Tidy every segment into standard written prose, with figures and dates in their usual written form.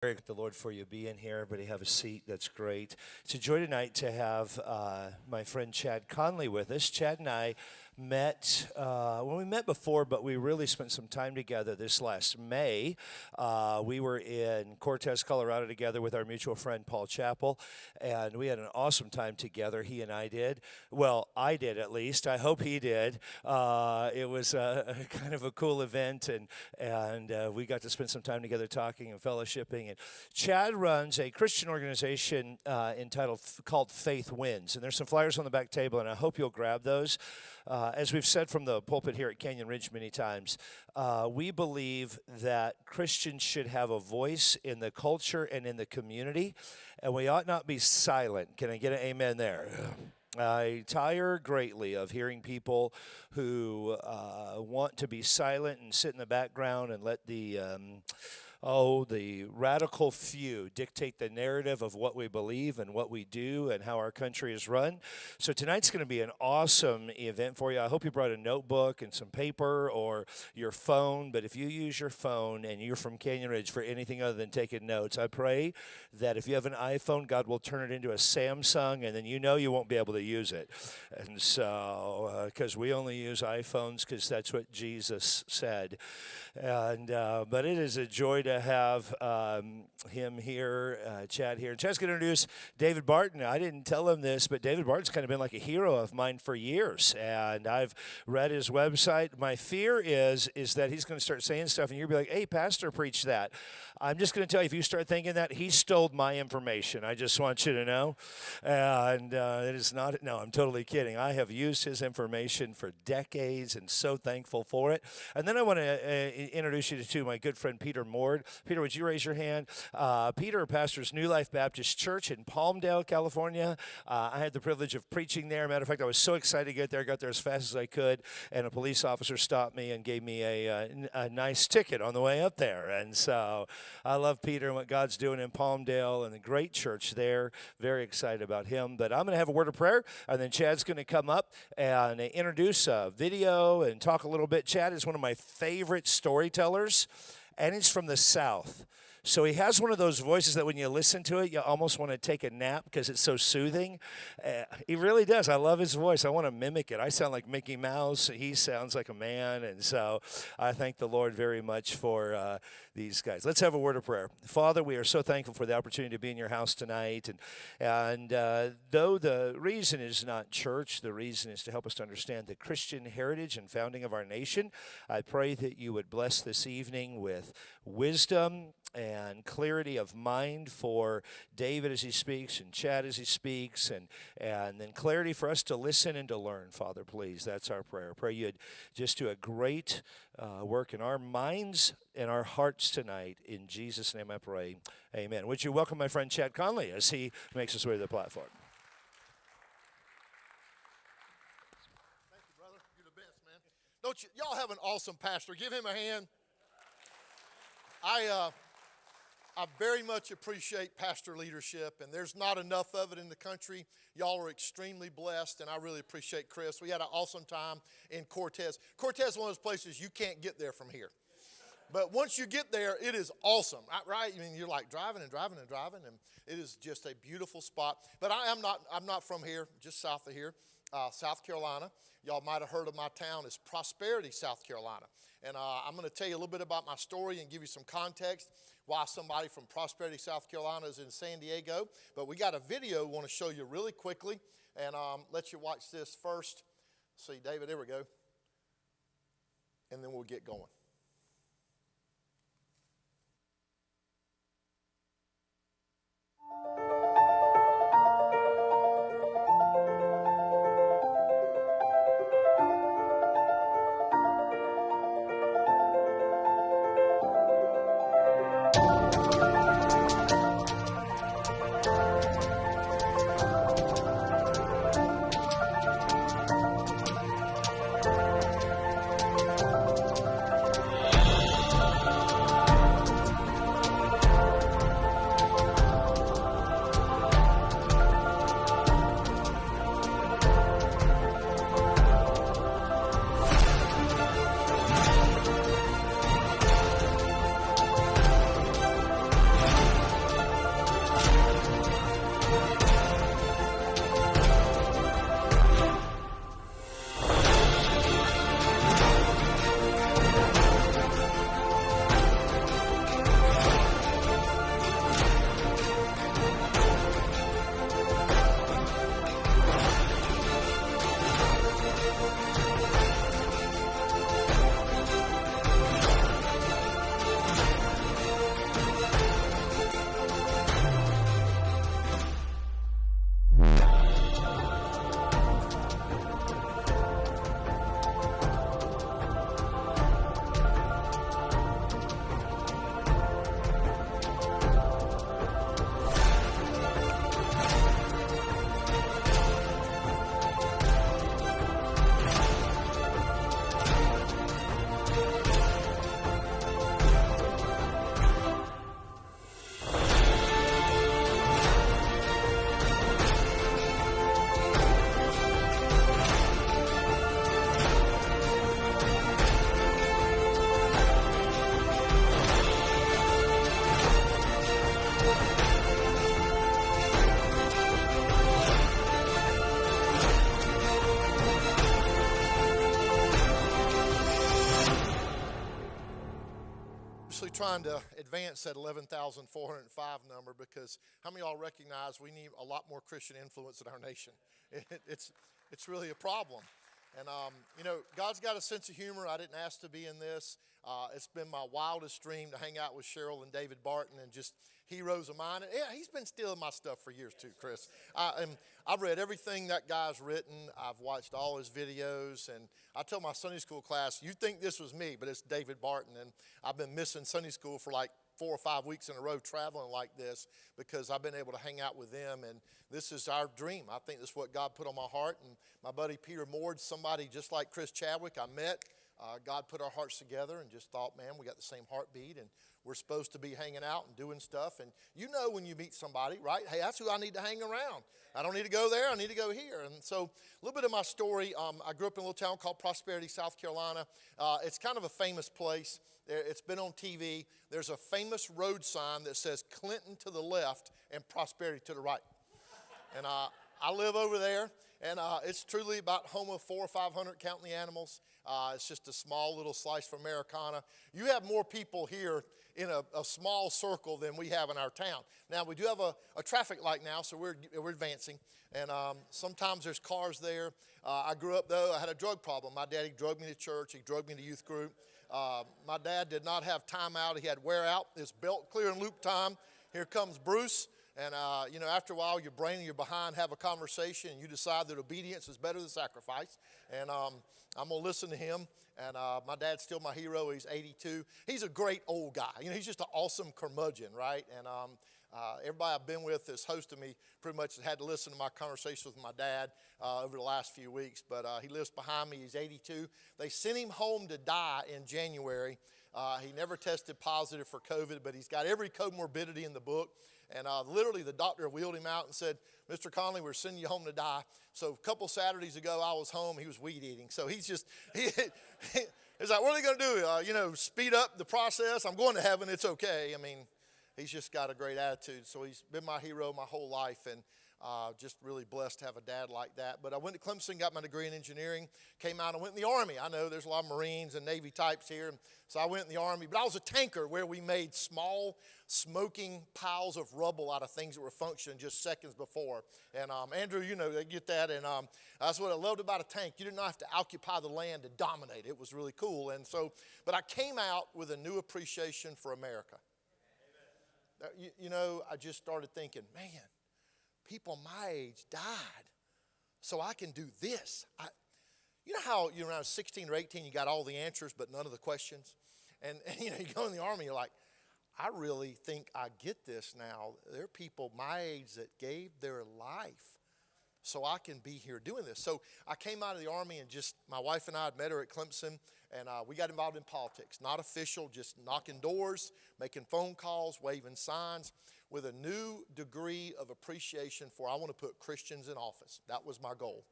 Thank the Lord for you being here. Everybody have a seat. That's great. It's a joy tonight to have my friend Chad Conley with us. Chad and I met, we met before, but we really spent some time together this last May. We were in Cortez, Colorado together with our mutual friend Paul Chappell, and we had an awesome time together, he and I did. Well, I did at least. I hope he did. It was a kind of a cool event, and we got to spend some time together talking and fellowshipping. And Chad runs a Christian organization called Faith Wins, and there's some flyers on the back table, and I hope you'll grab those. As we've said from the pulpit here at Canyon Ridge many times, we believe that Christians should have a voice in the culture and in the community, and we ought not be silent. Can I get an amen there? I tire greatly of hearing people who want to be silent and sit in the background and let the radical few dictate the narrative of what we believe and what we do and how our country is run. So tonight's going to be an awesome event for you. I hope you brought a notebook and some paper or your phone, but if you use your phone and you're from Canyon Ridge for anything other than taking notes, I pray that if you have an iPhone, God will turn it into a Samsung, and then you won't be able to use it. And so, because we only use iPhones because that's what Jesus said. And but it is a joy to have him here, Chad here. And Chad's going to introduce David Barton. I didn't tell him this, but David Barton's kind of been like a hero of mine for years, and I've read his website. My fear is that he's going to start saying stuff, and you're going to be like, hey, pastor preached that. I'm just going to tell you, if you start thinking that, he stole my information. I just want you to know. And it is not, no, I'm totally kidding. I have used his information for decades and so thankful for it. And then I want to introduce you to my good friend Peter Mord. Peter, would you raise your hand? Peter pastors New Life Baptist Church in Palmdale, California. I had the privilege of preaching there. Matter of fact, I was so excited to get there. I got there as fast as I could, and a police officer stopped me and gave me a nice ticket on the way up there. And so I love Peter and what God's doing in Palmdale and the great church there. Very excited about him. But I'm going to have a word of prayer, and then Chad's going to come up and introduce a video and talk a little bit. Chad is one of my favorite storytellers, and he's from the South. So he has one of those voices that when you listen to it, you almost want to take a nap because it's so soothing. He really does. I love his voice. I want to mimic it. I sound like Mickey Mouse. He sounds like a man. And so I thank the Lord very much for these guys. Let's have a word of prayer. Father, we are so thankful for the opportunity to be in your house tonight. And though the reason is not church, the reason is to help us to understand the Christian heritage and founding of our nation. I pray that you would bless this evening with wisdom and clarity of mind for David as he speaks and Chad as he speaks, and then clarity for us to listen and to learn, Father, please. That's our prayer. I pray you'd just do a great work in our minds and our hearts tonight. In Jesus' name I pray, amen. Would you welcome my friend Chad Conley as he makes his way to the platform? Thank you, brother. You're the best, man. Don't y'all have an awesome pastor? Give him a hand. I very much appreciate pastor leadership, and there's not enough of it in the country. Y'all are extremely blessed, and I really appreciate Chris. We had an awesome time in Cortez. Cortez is one of those places you can't get there from here. But once you get there, it is awesome, right? I mean, you're like driving, and it is just a beautiful spot. But I'm not from here, just south of here, South Carolina. Y'all might have heard of my town. It's Prosperity, South Carolina. And I'm going to tell you a little bit about my story and give you some context why somebody from Prosperity, South Carolina is in San Diego. But we got a video we want to show you really quickly, and let you watch this first. See, David, there we go. And then we'll get going. Actually trying to advance that 11,405 number, because how many of y'all recognize we need a lot more Christian influence in our nation? It's really a problem. And, God's got a sense of humor. I didn't ask to be in this. It's been my wildest dream to hang out with Cheryl and David Barton, and just heroes of mine. And, yeah, he's been stealing my stuff for years too, Chris. I've read everything that guy's written. I've watched all his videos. And I tell my Sunday school class, you think this was me, but it's David Barton. And I've been missing Sunday school for like 4 or 5 weeks in a row traveling like this, because I've been able to hang out with them, and this is our dream. I think this is what God put on my heart. And my buddy Peter Moord, somebody just like Chris Chadwick I met, God put our hearts together and just thought, man, we got the same heartbeat, and we're supposed to be hanging out and doing stuff. And you know when you meet somebody, right? Hey, that's who I need to hang around. I don't need to go there. I need to go here. And so a little bit of my story. I grew up in a little town called Prosperity, South Carolina. It's kind of a famous place. It's been on TV. There's a famous road sign that says Clinton to the left and Prosperity to the right. And I live over there, and it's truly about home of 400 or 500, counting the animals. It's just a small little slice of Americana. You have more people here in a small circle than we have in our town. Now, we do have a traffic light now, so we're advancing. And sometimes there's cars there. I grew up, though, I had a drug problem. My daddy drug me to church. He drug me to youth group. My dad did not have time out. He had wear out. His belt clear and loop time. Here comes Bruce. And, after a while, your brain and your behind have a conversation, and you decide that obedience is better than sacrifice. And I'm going to listen to him. And my dad's still my hero. He's 82. He's a great old guy. He's just an awesome curmudgeon, right? And everybody I've been with that's hosted me pretty much had to listen to my conversations with my dad over the last few weeks. But he lives behind me. He's 82. They sent him home to die in January. He never tested positive for COVID, but he's got every comorbidity in the book. And literally the doctor wheeled him out and said, Mr. Conley, we're sending you home to die. So a couple Saturdays ago, I was home. He was weed eating. So he's just, he's like, what are they going to do? Speed up the process. I'm going to heaven. It's okay. He's just got a great attitude. So he's been my hero my whole life, and just really blessed to have a dad like that. But I went to Clemson, got my degree in engineering, came out and went in the Army. I know there's a lot of Marines and Navy types here, so I went in the Army. But I was a tanker, where we made small smoking piles of rubble out of things that were functioning just seconds before. And Andrew, they get that. And that's what I loved about a tank. You didn't have to occupy the land to dominate. It was really cool. And so, but I came out with a new appreciation for America. I just started thinking, man, people my age died so I can do this. You know how you're around 16 or 18, you got all the answers but none of the questions? And you go in the Army, you're like, I really think I get this now. There are people my age that gave their life so I can be here doing this. So I came out of the Army, and just my wife and I had met her at Clemson, and we got involved in politics. Not official, just knocking doors, making phone calls, waving signs, with a new degree of appreciation for, I want to put Christians in office. That was my goal.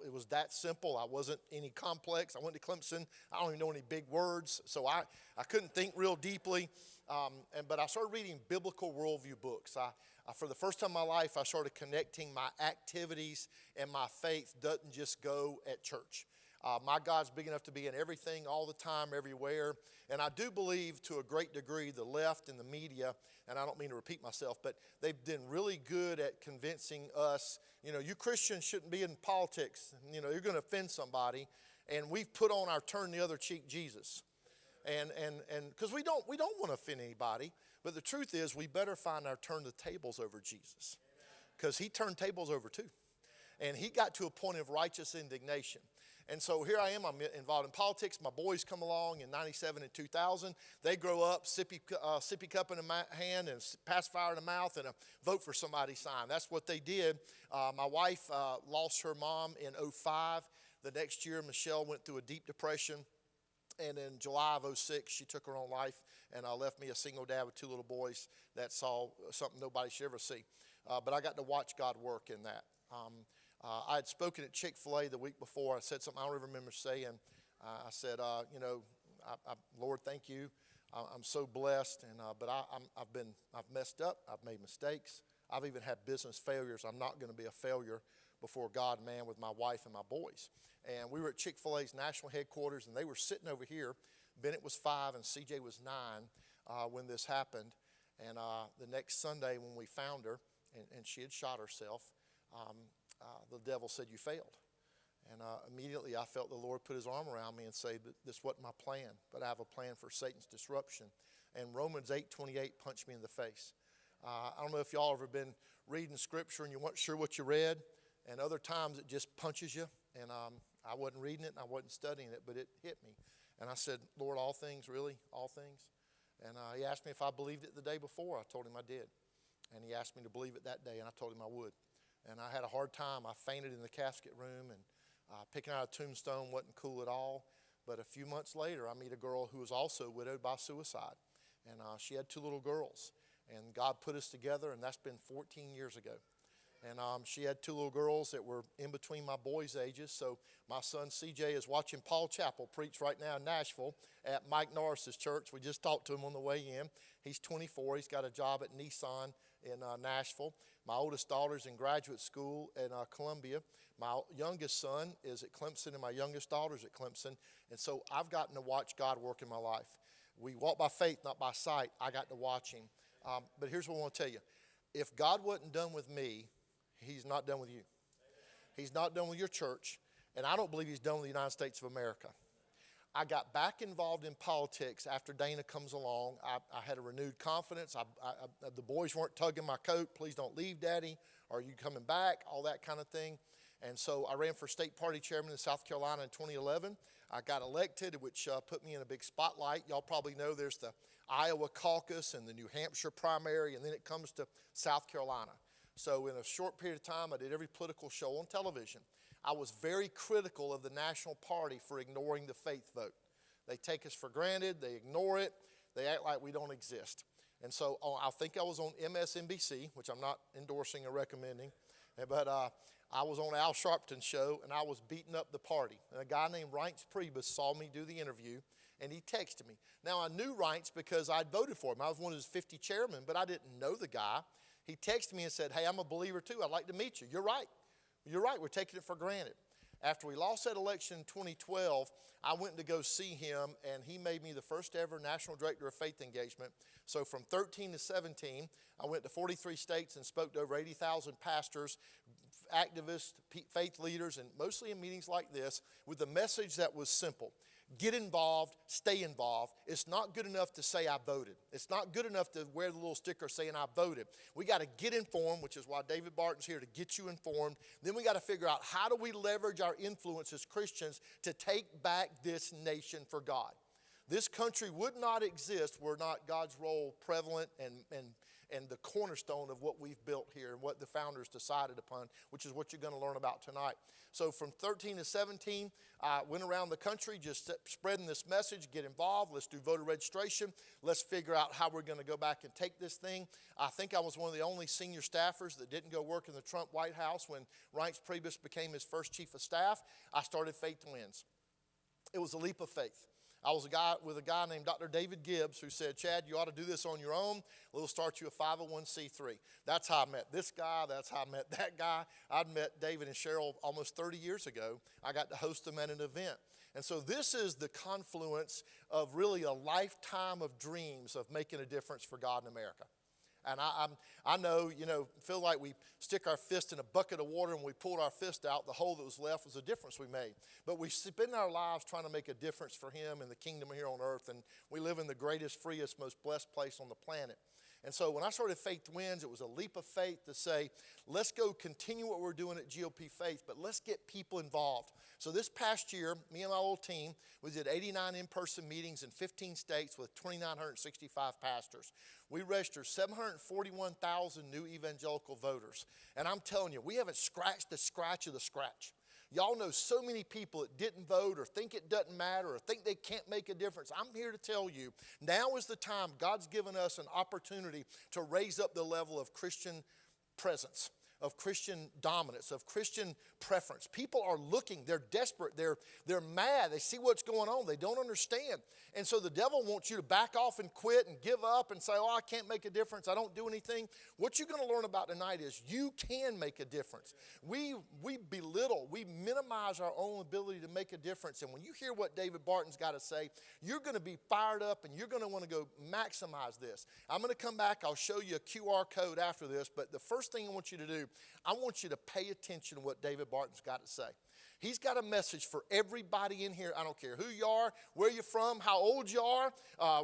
It was that simple. I wasn't any complex. I went to Clemson. I don't even know any big words, so I couldn't think real deeply. But I started reading biblical worldview books. For the first time in my life, I started connecting my activities and my faith doesn't just go at church. My God's big enough to be in everything, all the time, everywhere. And I do believe, to a great degree, the left and the media, and I don't mean to repeat myself, but they've been really good at convincing us, you Christians shouldn't be in politics. You're going to offend somebody. And we've put on our turn the other cheek Jesus. And because we don't want to offend anybody. But the truth is, we better find our turn the tables over Jesus. Because he turned tables over too. And he got to a point of righteous indignation. And so here I am, I'm involved in politics. My boys come along in 97 and 2000. They grow up, sippy cup in a hand and pacifier in the mouth and a vote for somebody sign. That's what they did. My wife lost her mom in 2005. The next year, Michelle went through a deep depression. And in July of 2006, she took her own life and left me a single dad with 2 little boys that saw something nobody should ever see. But I got to watch God work in that. I had spoken at Chick-fil-A the week before. I said something I don't even remember saying. I said, Lord, thank you I'm so blessed, and but I've messed up. I've made mistakes. I've even had business failures. I'm not going to be a failure before God, man, with my wife and my boys. And we were at Chick-fil-A's national headquarters, and they were sitting over here. Bennett was 5 and CJ was 9 when this happened. And the next Sunday when we found her, and she had shot herself, the devil said, "You failed." And immediately I felt the Lord put his arm around me and say, "This wasn't my plan, but I have a plan for Satan's disruption." And Romans 8:28 punched me in the face. I don't know if y'all ever been reading scripture and you weren't sure what you read, and other times it just punches you. And I wasn't reading it and I wasn't studying it, but it hit me. And I said, "Lord, all things, really? All things?" And he asked me if I believed it the day before. I told him I did. And he asked me to believe it that day, and I told him I would. And I had a hard time. I fainted in the casket room, and picking out a tombstone wasn't cool at all. But a few months later, I meet a girl who was also widowed by suicide. And she had 2 little girls. And God put us together, and that's been 14 years ago. And she had 2 little girls that were in between my boys' ages. So my son CJ is watching Paul Chappell preach right now in Nashville at Mike Norris's church. We just talked to him on the way in. He's 24. He's got a job at Nissan in Nashville. My oldest daughter's in graduate school at Columbia. My youngest son is at Clemson, and my youngest daughter's at Clemson. And so I've gotten to watch God work in my life. We walk by faith, not by sight. I got to watch him. But here's what I want to tell you. If God wasn't done with me, he's not done with you. He's not done with your church, and I don't believe he's done with the United States of America. I got back involved in politics after Dana comes along. I had a renewed confidence. The boys weren't tugging my coat. "Please don't leave, Daddy. Are you coming back?" All that kind of thing. And so I ran for state party chairman in South Carolina in 2011. I got elected, which put me in a big spotlight. Y'all probably know there's the Iowa caucus and the New Hampshire primary, and then it comes to South Carolina. So in a short period of time, I did every political show on television. I was very critical of the National Party for ignoring the faith vote. They take us for granted. They ignore it. They act like we don't exist. And so I think I was on MSNBC, which I'm not endorsing or recommending, but I was on Al Sharpton's show, and I was beating up the party. And a guy named Reince Priebus saw me do the interview, and he texted me. Now, I knew Reince because I'd voted for him. I was one of his 50 chairmen, but I didn't know the guy. He texted me and said, "Hey, I'm a believer too. I'd like to meet you." You're right. You're right. We're taking it for granted. After we lost that election in 2012, I went to go see him, and he made me the first ever National Director of Faith Engagement. So from 13 to 17, I went to 43 states and spoke to over 80,000 pastors, activists, faith leaders, and mostly in meetings like this with a message that was simple. Get involved, stay involved. It's not good enough to say I voted. It's not good enough to wear the little sticker saying I voted. We got to get informed, which is why David Barton's here to get you informed. Then we got to figure out how do we leverage our influence as Christians to take back this nation for God. This country would not exist were not God's role prevalent and the cornerstone of what we've built here and what the founders decided upon, which is what you're going to learn about tonight. So from 13 to 17, I went around the country just spreading this message, get involved, let's do voter registration, let's figure out how we're going to go back and take this thing. I think I was one of the only senior staffers that didn't go work in the Trump White House when Reince Priebus became his first chief of staff. I started Faith Wins. It was a leap of faith. I was with a guy named Dr. David Gibbs who said, "Chad, you ought to do this on your own. We'll start you a 501c3. That's how I met this guy. That's how I met that guy. I'd met David and Cheryl almost 30 years ago. I got to host them at an event. And so this is the confluence of really a lifetime of dreams of making a difference for God in America. And I know, feel like we stick our fist in a bucket of water and we pulled our fist out. The hole that was left was the difference we made. But we spend our lives trying to make a difference for him and the kingdom here on earth. And we live in the greatest, freest, most blessed place on the planet. And so when I started Faith Wins, it was a leap of faith to say, let's go continue what we're doing at GOP Faith, but let's get people involved. So this past year, me and my little team, we did 89 in-person meetings in 15 states with 2,965 pastors. We registered 741,000 new evangelical voters. And I'm telling you, we haven't scratched the scratch of the scratch. Y'all know so many people that didn't vote or think it doesn't matter or think they can't make a difference. I'm here to tell you, now is the time. God's given us an opportunity to raise up the level of Christian presence. of Christian dominance, of Christian preference. People are looking, they're desperate, they're mad, they see what's going on, they don't understand. And so the devil wants you to back off and quit and give up and say, oh, I can't make a difference, I don't do anything. What you're going to learn about tonight is you can make a difference. We belittle, we minimize our own ability to make a difference. And when you hear what David Barton's got to say, you're going to be fired up and you're going to want to go maximize this. I'm going to come back, I'll show you a QR code after this, but the first thing I want you to do, I want you to pay attention to what David Barton's got to say. He's got a message for everybody in here. I don't care who you are, where you're from, how old you are,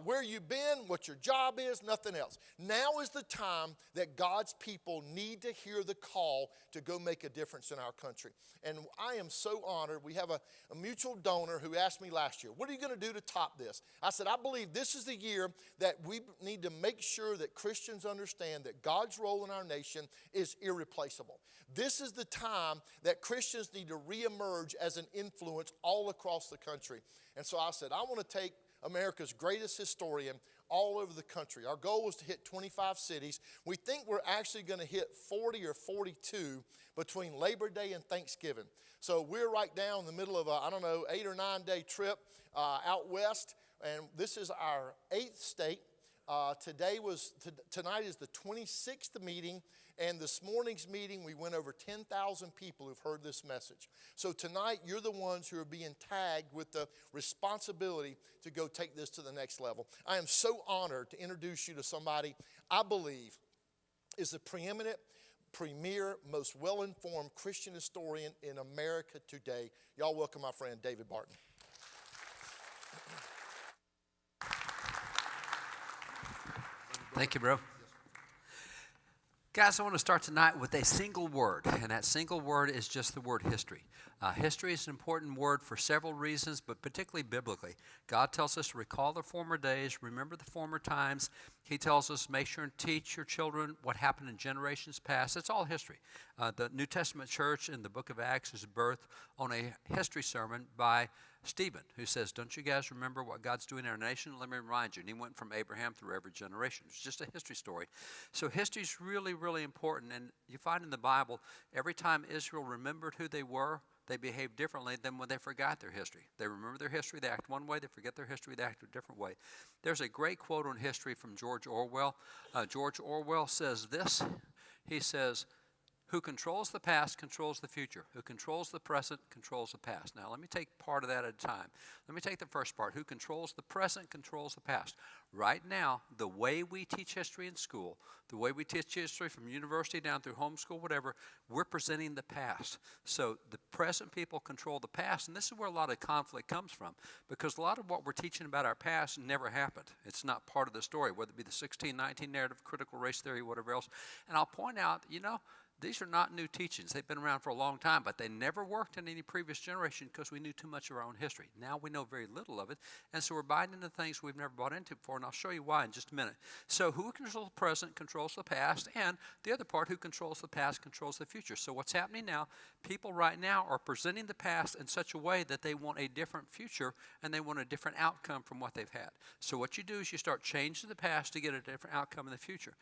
where you've been, what your job is, nothing else. Now is the time that God's people need to hear the call to go make a difference in our country. And I am so honored. We have a mutual donor who asked me last year, what are you going to do to top this? I said, I believe this is the year that we need to make sure that Christians understand that God's role in our nation is irreplaceable. This is the time that Christians need to reemerge as an influence all across the country. And so I said, I want to take America's greatest historian all over the country. Our goal was to hit 25 cities. We think we're actually going to hit 40 or 42 between Labor Day and Thanksgiving. So we're right down in the middle of a, 8 or 9 day trip out west. And this is our 8th state. Tonight is the 26th meeting, and this morning's meeting we went over 10,000 people who've heard this message. So tonight you're the ones who are being tagged with the responsibility to go take this to the next level. I am so honored to introduce you to somebody I believe is the preeminent, premier, most well-informed Christian historian in America today. Y'all welcome my friend David Barton. Thank you, bro. Guys, I want to start tonight with a single word, and that single word is just the word history. History is an important word for several reasons, but particularly biblically. God tells us to recall the former days, remember the former times. He tells us make sure and teach your children what happened in generations past. It's all history. The New Testament church in the book of Acts is birthed on a history sermon by Stephen, who says, don't you guys remember what God's doing in our nation? Let me remind you. And he went from Abraham through every generation. It's just a history story. So history is really, really important. And you find in the Bible, every time Israel remembered who they were, they behaved differently than when they forgot their history. They remember their history, they act one way. They forget their history, they act a different way. There's a great quote on history from George Orwell. George Orwell says this. He says, who controls the past controls the future. Who controls the present controls the past. Now, let me take part of that at a time. Let me take the first part. Who controls the present controls the past. Right now, the way we teach history in school, the way we teach history from university down through homeschool, whatever, we're presenting the past. So the present people control the past, and this is where a lot of conflict comes from, because a lot of what we're teaching about our past never happened. It's not part of the story, whether it be the 1619 narrative, critical race theory, whatever else. And I'll point out, these are not new teachings. They've been around for a long time, but they never worked in any previous generation because we knew too much of our own history. Now we know very little of it, and so we're buying into things we've never bought into before, and I'll show you why in just a minute. So who controls the present controls the past, and the other part, who controls the past controls the future. So what's happening now, people right now are presenting the past in such a way that they want a different future, and they want a different outcome from what they've had. So what you do is you start changing the past to get a different outcome in the future.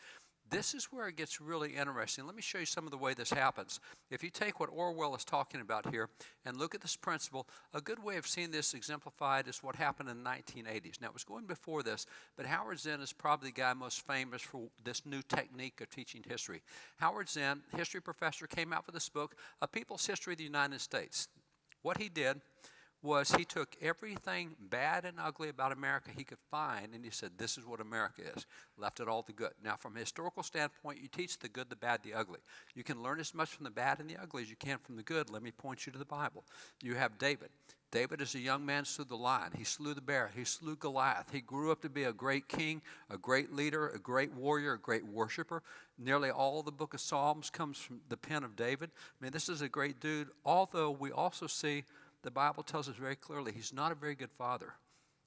This is where it gets really interesting. Let me show you some of the way this happens. If you take what Orwell is talking about here and look at this principle, a good way of seeing this exemplified is what happened in the 1980s. Now, it was going before this, but Howard Zinn is probably the guy most famous for this new technique of teaching history. Howard Zinn, history professor, came out with this book, A People's History of the United States. What he did was he took everything bad and ugly about America he could find, and he said, this is what America is. Left it all to good. Now, from a historical standpoint, you teach the good, the bad, the ugly. You can learn as much from the bad and the ugly as you can from the good. Let me point you to the Bible. You have David. David, as a young man, slew the lion. He slew the bear. He slew Goliath. He grew up to be a great king, a great leader, a great warrior, a great worshiper. Nearly all the book of Psalms comes from the pen of David. I mean, this is a great dude, although we also see the Bible tells us very clearly he's not a very good father.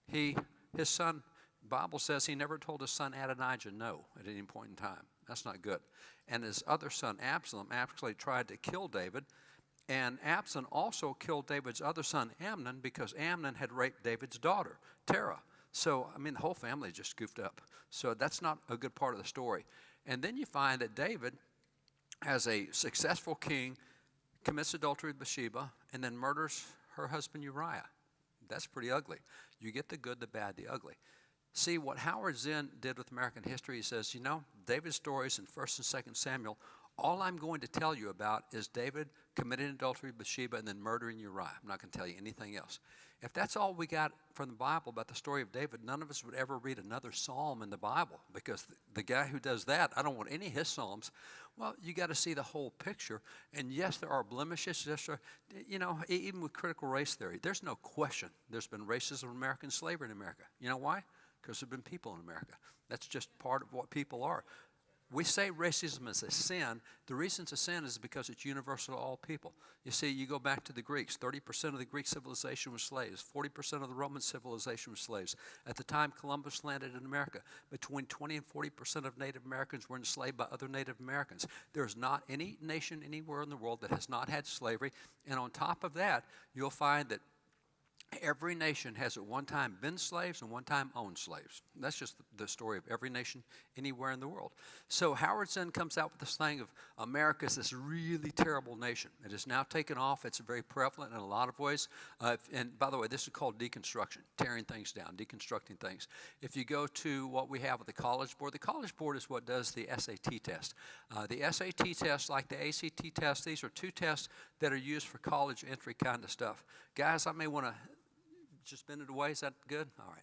His son, the Bible says he never told his son Adonijah no at any point in time. That's not good. And his other son, Absalom, actually tried to kill David. And Absalom also killed David's other son, Amnon, because Amnon had raped David's daughter, Terah. So, the whole family just goofed up. So that's not a good part of the story. And then you find that David as a successful king, commits adultery with Bathsheba, and then murders her husband Uriah. That's pretty ugly. You get the good, the bad, the ugly. See, what Howard Zinn did with American history, he says, David's stories in 1st and 2nd Samuel, all I'm going to tell you about is David committing adultery with Bathsheba and then murdering Uriah. I'm not going to tell you anything else. If that's all we got from the Bible about the story of David, none of us would ever read another psalm in the Bible, because the guy who does that, I don't want any of his psalms. Well, you got to see the whole picture. And yes, there are blemishes. Even with critical race theory, there's no question there's been racism in America and slavery in America. You know why? Because there have been people in America. That's just part of what people are. We say racism is a sin. The reason it's a sin is because it's universal to all people. You see, you go back to the Greeks. 30% of the Greek civilization was slaves. 40% of the Roman civilization was slaves. At the time Columbus landed in America, between 20 and 40% of Native Americans were enslaved by other Native Americans. There's not any nation anywhere in the world that has not had slavery. And on top of that, you'll find that every nation has at one time been slaves and one time owned slaves. That's just the story of every nation anywhere in the world. So Howard Zinn comes out with this thing of America is this really terrible nation. It has now taken off. It's very prevalent in a lot of ways. And by the way, this is called deconstruction, tearing things down, deconstructing things. If you go to what we have with the College Board is what does the SAT test. The SAT test, like the ACT test, these are two tests that are used for college entry kind of stuff. Guys, I may want to just bend it away. Is that good? All right.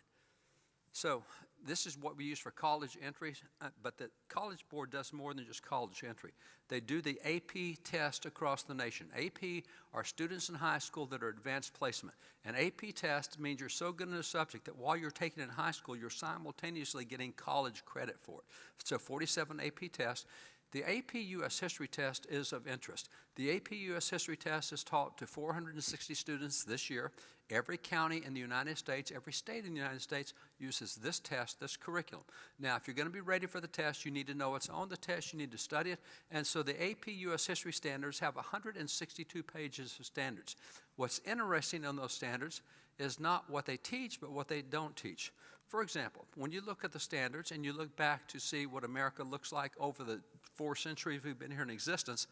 So this is what we use for college entry, but the College Board does more than just college entry. They do the AP test across the nation. AP are students in high school that are advanced placement. An AP test means you're so good in a subject that while you're taking it in high school, you're simultaneously getting college credit for it. So 47 AP tests. The AP U.S. History test is of interest. The AP U.S. History test is taught to 460 students this year. Every county in the United States, every state in the United States uses this test, this curriculum. Now, if you're going to be ready for the test, you need to know what's on the test, you need to study it. And so the AP U.S. History standards have 162 pages of standards. What's interesting on those standards is not what they teach, but what they don't teach. For example, when you look at the standards and you look back to see what America looks like over the 4 centuries we've been here in existence,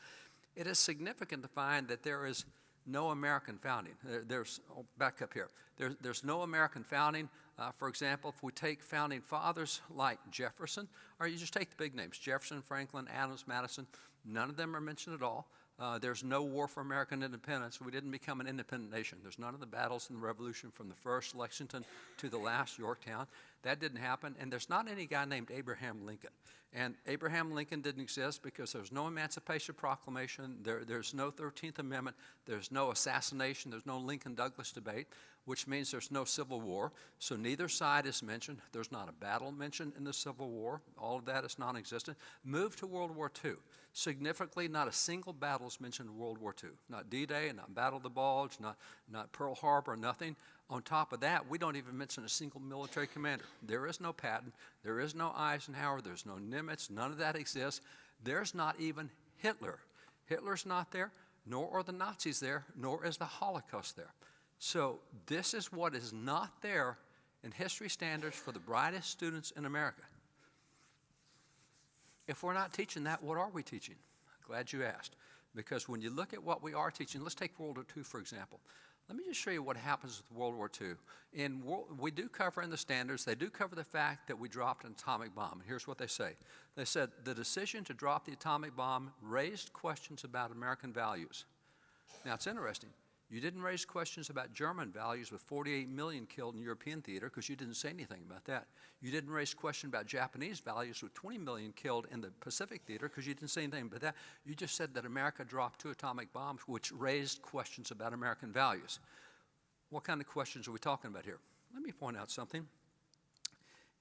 it is significant to find that there is no American founding. Back up here. There's no American founding. For example, if we take founding fathers like Jefferson, or you just take the big names, Jefferson, Franklin, Adams, Madison, none of them are mentioned at all. There's no war for American independence. We didn't become an independent nation. There's none of the battles in the Revolution from the first Lexington to the last Yorktown. That didn't happen. And there's not any guy named Abraham Lincoln. And Abraham Lincoln didn't exist because there's no Emancipation Proclamation. There's no 13th Amendment. There's no assassination. There's no Lincoln-Douglas debate, which means there's no Civil War. So neither side is mentioned. There's not a battle mentioned in the Civil War. All of that is non-existent. Move to World War II. Significantly, not a single battle is mentioned in World War II. Not D-Day, not Battle of the Bulge, not Pearl Harbor, nothing. On top of that, we don't even mention a single military commander. There is no Patton. There is no Eisenhower. There's no Nimitz. None of that exists. There's not even Hitler. Hitler's not there, nor are the Nazis there, nor is the Holocaust there. So this is what is not there in history standards for the brightest students in America. If we're not teaching that, what are we teaching? Glad you asked. Because when you look at what we are teaching, let's take World War II, for example. Let me just show you what happens with World War II. We do cover in the standards, they do cover the fact that we dropped an atomic bomb. And here's what they say. They said, the decision to drop the atomic bomb raised questions about American values. Now, it's interesting. You didn't raise questions about German values with 48 million killed in European theater because you didn't say anything about that. You didn't raise question about Japanese values with 20 million killed in the Pacific theater because you didn't say anything about that. You just said that America dropped 2 atomic bombs, which raised questions about American values. What kind of questions are we talking about here? Let me point out something.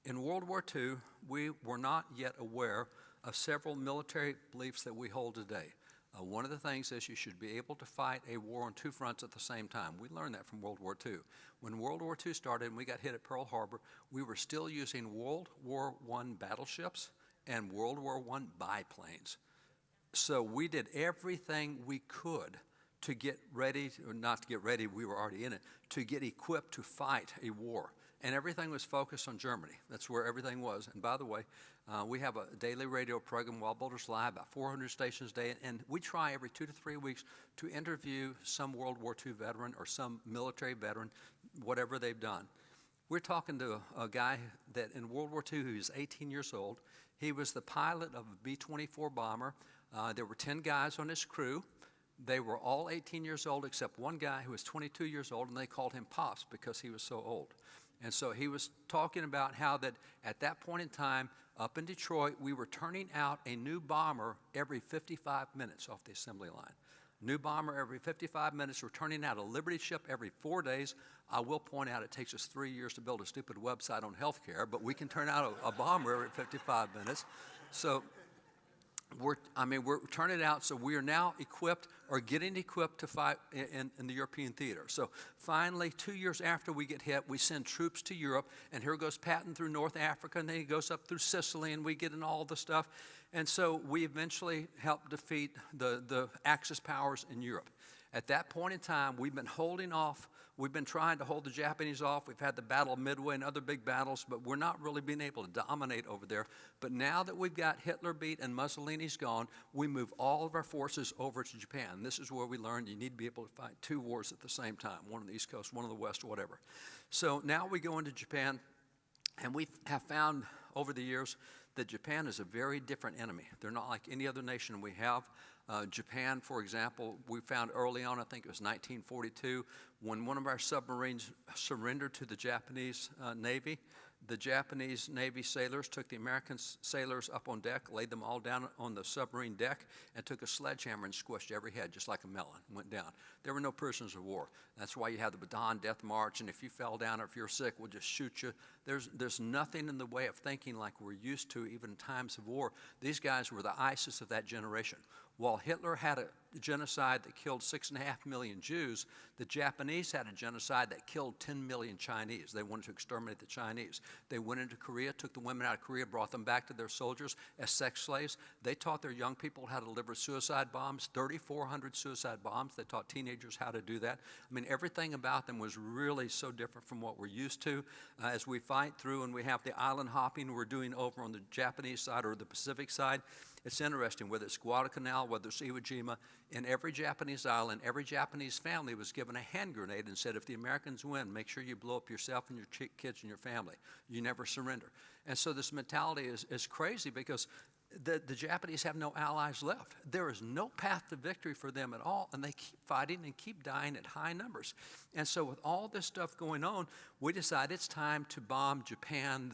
In World War II, we were not yet aware of several military beliefs that we hold today. One of the things is you should be able to fight a war on 2 fronts at the same time. We learned that from World War II. When World War II started and we got hit at Pearl Harbor, we were still using World War I battleships and World War I biplanes. So we did everything we could to get ready, or not to get ready, we were already in it, to get equipped to fight a war. and everything was focused on Germany. That's where everything was. And by the way, we have a daily radio program, Wild Builders Live, about 400 stations a day, and we try every 2 to 3 weeks to interview some World War II veteran or some military veteran, whatever they've done. We're talking to a guy that in World War II, he was 18 years old. He was the pilot of a B-24 bomber. There were 10 guys on his crew. They were all 18 years old except one guy who was 22 years old, and they called him Pops because he was so old. And so he was talking about how that at that point in time, up in Detroit, we were turning out a new bomber every 55 minutes off the assembly line. New bomber every 55 minutes. We're turning out a Liberty ship every 4 days. I will point out it takes us 3 years to build a stupid website on healthcare, but we can turn out a bomber every 55 minutes. So we're turning it out, so we are now equipped or getting equipped to fight in the European theater. So finally, 2 years after we get hit, we send troops to Europe, and here goes Patton through North Africa, and then he goes up through Sicily, and we get in all the stuff. And so we eventually help defeat the Axis powers in Europe. At that point in time, we've been holding off. We've been trying to hold the Japanese off. We've had the Battle of Midway and other big battles, but we're not really being able to dominate over there. But now that we've got Hitler beat and Mussolini's gone, we move all of our forces over to Japan. This is where we learned you need to be able to fight 2 wars at the same time, one on the East Coast, one on the West, or whatever. So now we go into Japan, and we have found over the years that Japan is a very different enemy. They're not like any other nation we have. Japan, for example, we found early on, I think it was 1942, when one of our submarines surrendered to the Japanese Navy. The Japanese Navy sailors took the American sailors up on deck, laid them all down on the submarine deck, and took a sledgehammer and squished every head just like a melon, went down. There were no prisoners of war. That's why you have the Bataan Death March, and if you fell down or if you're sick, we'll just shoot you. There's nothing in the way of thinking like we're used to even in times of war. These guys were the ISIS of that generation. While Hitler had a genocide that killed 6.5 million Jews, the Japanese had a genocide that killed 10 million Chinese. They wanted to exterminate the Chinese. They went into Korea, took the women out of Korea, brought them back to their soldiers as sex slaves. They taught their young people how to deliver suicide bombs, 3,400 suicide bombs. They taught teenagers how to do that. I mean, everything about them was really so different from what we're used to. As we fight through and we have the island hopping we're doing over on the Japanese side or the Pacific side, it's interesting, whether it's Guadalcanal, whether it's Iwo Jima, in every Japanese island, every Japanese family was given a hand grenade and said, if the Americans win, make sure you blow up yourself and your kids and your family. You never surrender. And so this mentality is crazy because the Japanese have no allies left. There is no path to victory for them at all, and they keep fighting and keep dying at high numbers. And so with all this stuff going on, we decide it's time to bomb Japan,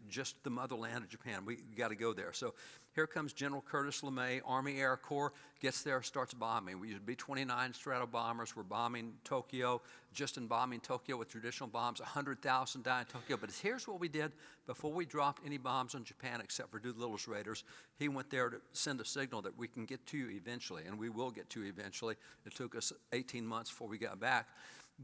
just the motherland of Japan. We got to go there. So here comes General Curtis LeMay, Army Air Corps, gets there, starts bombing. We use B-29 Strato bombers. We're bombing Tokyo. Just in bombing Tokyo with traditional bombs, 100,000 died in Tokyo. But here's what we did before we dropped any bombs on Japan except for Doolittle's Raiders. He went there to send a signal that we can get to you eventually, and we will get to you eventually. It took us 18 months before we got back.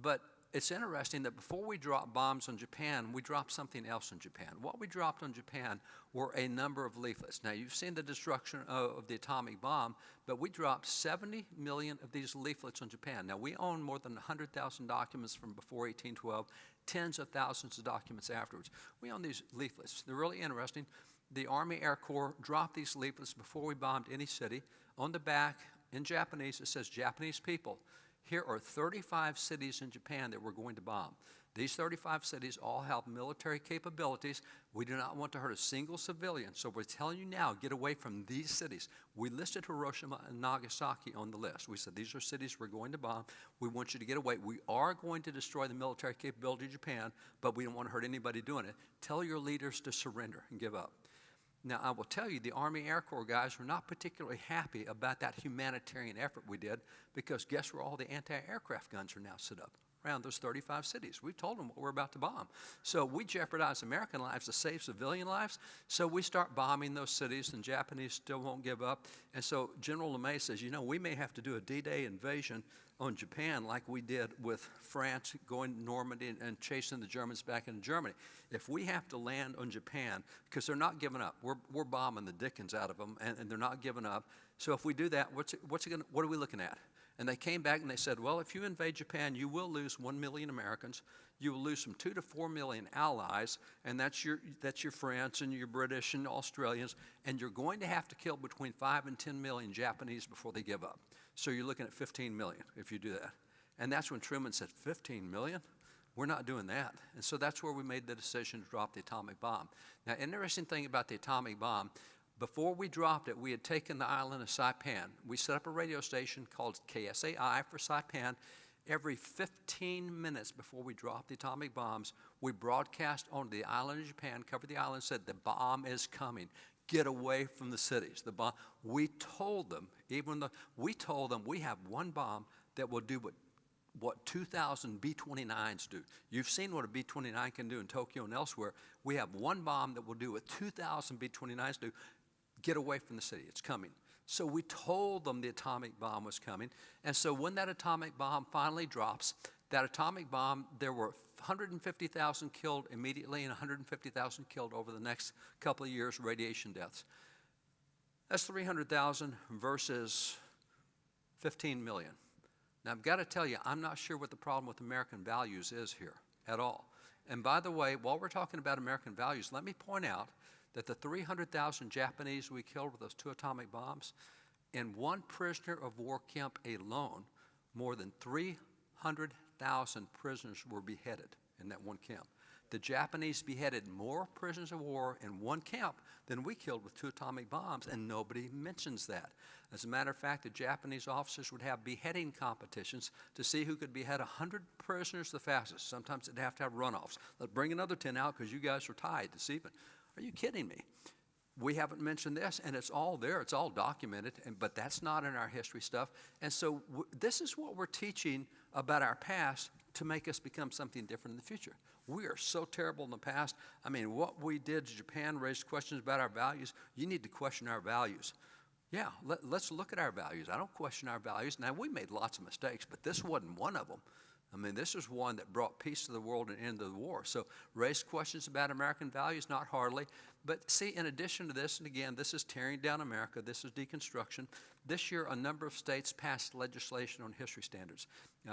But it's interesting that before we dropped bombs on Japan, we dropped something else on Japan. What we dropped on Japan were a number of leaflets. Now, you've seen the destruction of the atomic bomb, but we dropped 70 million of these leaflets on Japan. Now, we own more than 100,000 documents from before 1812, tens of thousands of documents afterwards. We own these leaflets. They're really interesting. The Army Air Corps dropped these leaflets before we bombed any city. On the back, in Japanese, it says, Japanese people, here are 35 cities in Japan that we're going to bomb. These 35 cities all have military capabilities. We do not want to hurt a single civilian, so we're telling you now, get away from these cities. We listed Hiroshima and Nagasaki on the list. We said, these are cities we're going to bomb. We want you to get away. We are going to destroy the military capability of Japan, but we don't want to hurt anybody doing it. Tell your leaders to surrender and give up. Now, I will tell you, the Army Air Corps guys were not particularly happy about that humanitarian effort we did because guess where all the anti-aircraft guns are now set up? Around those 35 cities. We've told them what we're about to bomb. So we jeopardize American lives to save civilian lives. So we start bombing those cities, and Japanese still won't give up. And so General LeMay says, you know, we may have to do a D-Day invasion on Japan like we did with France going to Normandy and chasing the Germans back into Germany. If we have to land on Japan, because they're not giving up. We're bombing the dickens out of them, and they're not giving up. So if we do that, what are we looking at? And they came back and they said, well, if you invade Japan, you will lose 1 million Americans. you will lose from 2 to 4 million allies, and that's your France and your British and Australians, and you're going to have to kill between 5 and 10 million Japanese before they give up. So you're looking at 15 million if you do that. And that's when Truman said, 15 million? We're not doing that. And so that's where we made the decision to drop the atomic bomb. Now, interesting thing about the atomic bomb, before we dropped it, we had taken the island of Saipan. We set up a radio station called KSAI for Saipan. Every 15 minutes before we dropped the atomic bombs, we broadcast onto the island of Japan, covered the island, said, the bomb is coming. Get away from the cities. The bomb. We told them, we have one bomb that will do what 2,000 B-29s do. You've seen what a B-29 can do in Tokyo and elsewhere. We have one bomb that will do what 2,000 B-29s do. Get away from the city. It's coming. So we told them the atomic bomb was coming. And so when that atomic bomb finally drops, that atomic bomb, there were 150,000 killed immediately and 150,000 killed over the next couple of years, radiation deaths. That's 300,000 versus 15 million. Now, I've got to tell you, I'm not sure what the problem with American values is here at all. And by the way, while we're talking about American values, let me point out that the 300,000 Japanese we killed with those 2 atomic bombs, in one prisoner of war camp alone, more than 300,000 prisoners were beheaded in that one camp. The Japanese beheaded more prisoners of war in one camp than we killed with 2 atomic bombs, and nobody mentions that. As a matter of fact, the Japanese officers would have beheading competitions to see who could behead 100 prisoners the fastest. Sometimes they'd have to have runoffs. Let's bring another 10 out because you guys are tied this evening. Are you kidding me? We haven't mentioned this, and it's all there. It's all documented, but that's not in our history stuff. And so this is what we're teaching about our past to make us become something different in the future. We are so terrible in the past. I mean, what we did to Japan raised questions about our values. You need to question our values. Yeah, let's look at our values. I don't question our values. Now, we made lots of mistakes, but this wasn't one of them. I mean, this is one that brought peace to the world and end of the war. So raised questions about American values, not hardly. But see, in addition to this, and again, this is tearing down America, this is deconstruction. This year, a number of states passed legislation on history standards.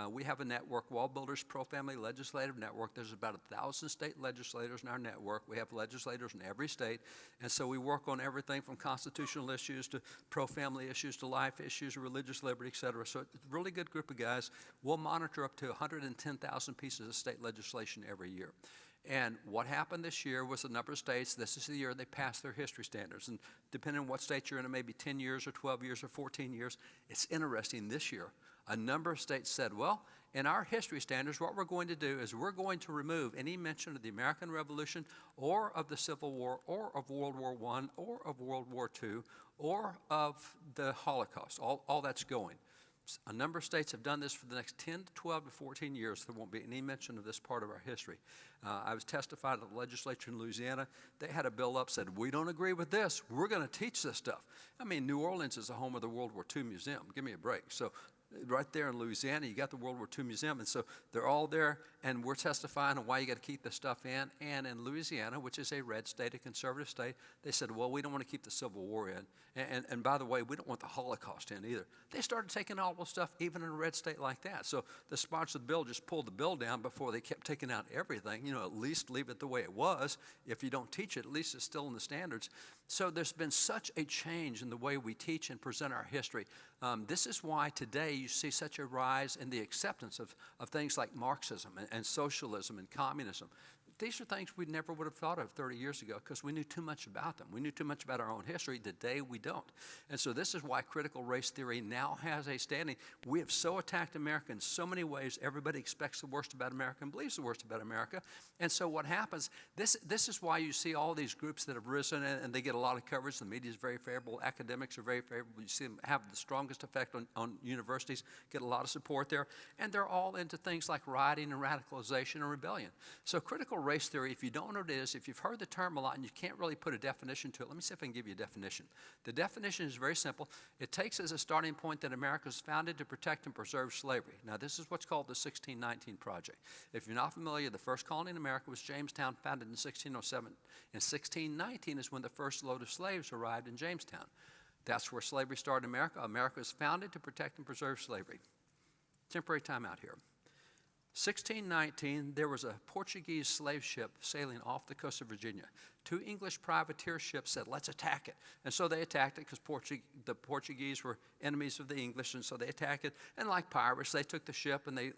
We have a network, Wall Builders Pro-Family Legislative Network. There's about 1,000 state legislators in our network. We have legislators in every state. And so we work on everything from constitutional issues to pro-family issues to life issues, religious liberty, et cetera. So it's a really good group of guys. We'll monitor up to 110,000 pieces of state legislation every year. And what happened this year was a number of states, this is the year they passed their history standards. And depending on what state you're in, it may be 10 years or 12 years or 14 years. It's interesting this year. A number of states said, well, in our history standards, what we're going to do is we're going to remove any mention of the American Revolution or of the Civil War or of World War I or of World War II or of the Holocaust. All that's going. A number of states have done this for the next 10 to 12 to 14 years. There won't be any mention of this part of our history. I was testified at the legislature in Louisiana. They had a bill up, said, we don't agree with this. We're going to teach this stuff. I mean, New Orleans is the home of the World War II Museum. Give me a break. So right there in Louisiana, you got the World War II Museum. And so they're all there, and we're testifying on why you got to keep this stuff in. And in Louisiana, which is a red state, a conservative state, they said, well, we don't want to keep the Civil War in. And by the way, we don't want the Holocaust in either. They started taking all the stuff even in a red state like that. So the sponsor of the bill just pulled the bill down before they kept taking out everything. You know, at least leave it the way it was. If you don't teach it, at least it's still in the standards. So there's been such a change in the way we teach and present our history. This is why today you see such a rise in the acceptance of things like Marxism and socialism and communism. These are things we never would have thought of 30 years ago because we knew too much about them. We knew too much about our own history. Today, we don't. And so this is why critical race theory now has a standing. We have so attacked America in so many ways. Everybody expects the worst about America and believes the worst about America. And so what happens, this is why you see all these groups that have risen and they get a lot of coverage. The media is very favorable. Academics are very favorable. You see them have the strongest effect on universities, get a lot of support there. And they're all into things like rioting and radicalization and rebellion. So critical race theory, if you don't know what it is, if you've heard the term a lot and you can't really put a definition to it, let me see if I can give you a definition. The definition is very simple. It takes as a starting point that America was founded to protect and preserve slavery. Now, this is what's called the 1619 Project. If you're not familiar, the first colony in America was Jamestown, founded in 1607. In 1619 is when the first load of slaves arrived in Jamestown. That's where slavery started in America. America was founded to protect and preserve slavery. Temporary time out here. 1619, there was a Portuguese slave ship sailing off the coast of Virginia. 2 English privateer ships said, let's attack it. And so they attacked it because the Portuguese were enemies of the English, and so they attacked it. And like pirates, they took the ship and they